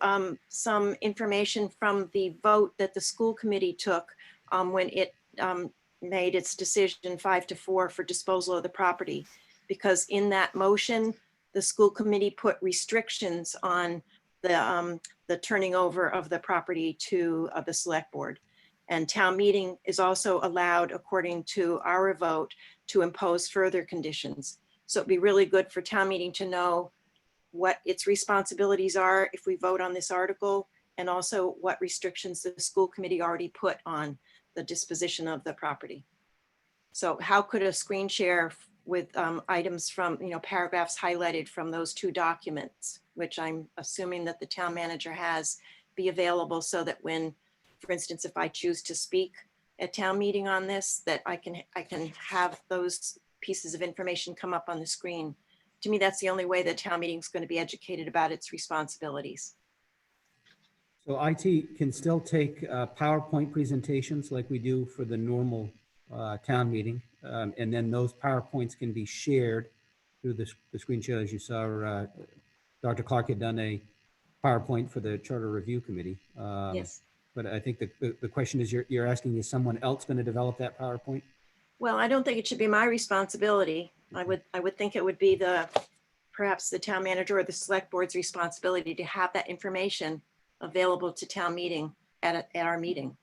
some information from the vote that the school committee took when it made its decision 5-4 for disposal of the property. Because in that motion, the school committee put restrictions on the the turning over of the property to the select board. And town meeting is also allowed, according to our vote, to impose further conditions. So it'd be really good for town meeting to know what its responsibilities are if we vote on this article, and also what restrictions the school committee already put on the disposition of the property. So how could a screen share with items from, paragraphs highlighted from those two documents, which I'm assuming that the town manager has, be available so that when, for instance, if I choose to speak at town meeting on this, that I can have those pieces of information come up on the screen. To me, that's the only way that town meeting is going to be educated about its responsibilities. So IT can still take PowerPoint presentations like we do for the normal town meeting. And then those PowerPoints can be shared through the screen share. As you saw, Dr. Clark had done a PowerPoint for the Charter Review Committee. Yes. But I think the question is, you're asking, is someone else going to develop that PowerPoint? Well, I don't think it should be my responsibility. I would think it would be perhaps the town manager or the select board's responsibility to have that information available to town meeting at our meeting.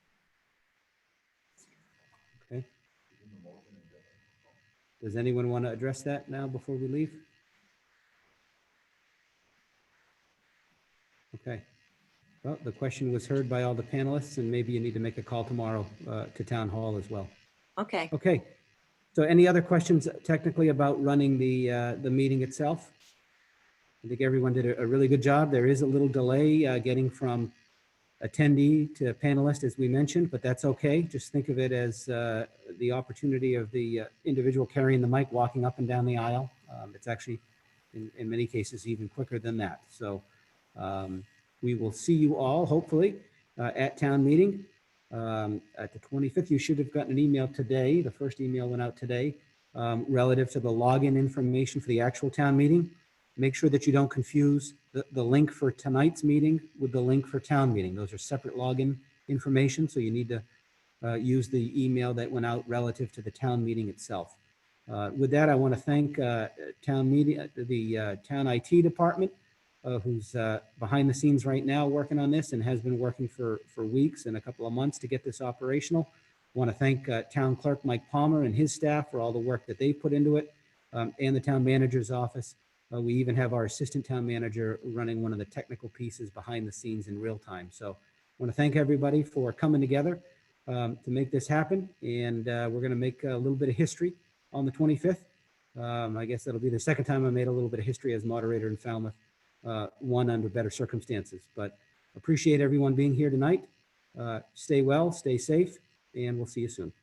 Okay. Does anyone want to address that now before we leave? Okay. Well, the question was heard by all the panelists, and maybe you need to make a call tomorrow to town hall as well. Okay. Okay. So any other questions technically about running the meeting itself? I think everyone did a really good job. There is a little delay getting from attendee to panelist, as we mentioned, but that's okay. Just think of it as the opportunity of the individual carrying the mic walking up and down the aisle. It's actually, in many cases, even quicker than that. So we will see you all, hopefully, at town meeting. At the 25th, you should have gotten an email today. The first email went out today relative to the login information for the actual town meeting. Make sure that you don't confuse the link for tonight's meeting with the link for town meeting. Those are separate login information. So you need to use the email that went out relative to the town meeting itself. With that, I want to thank town meeting, the town IT department, who's behind the scenes right now working on this and has been working for weeks and a couple of months to get this operational. I want to thank town clerk Mike Palmer and his staff for all the work that they put into it, and the town manager's office. We even have our assistant town manager running one of the technical pieces behind the scenes in real time. So I want to thank everybody for coming together to make this happen. And we're going to make a little bit of history on the 25th. I guess that'll be the second time I made a little bit of history as moderator in Falmouth, one under better circumstances. But appreciate everyone being here tonight. Stay well, stay safe, and we'll see you soon.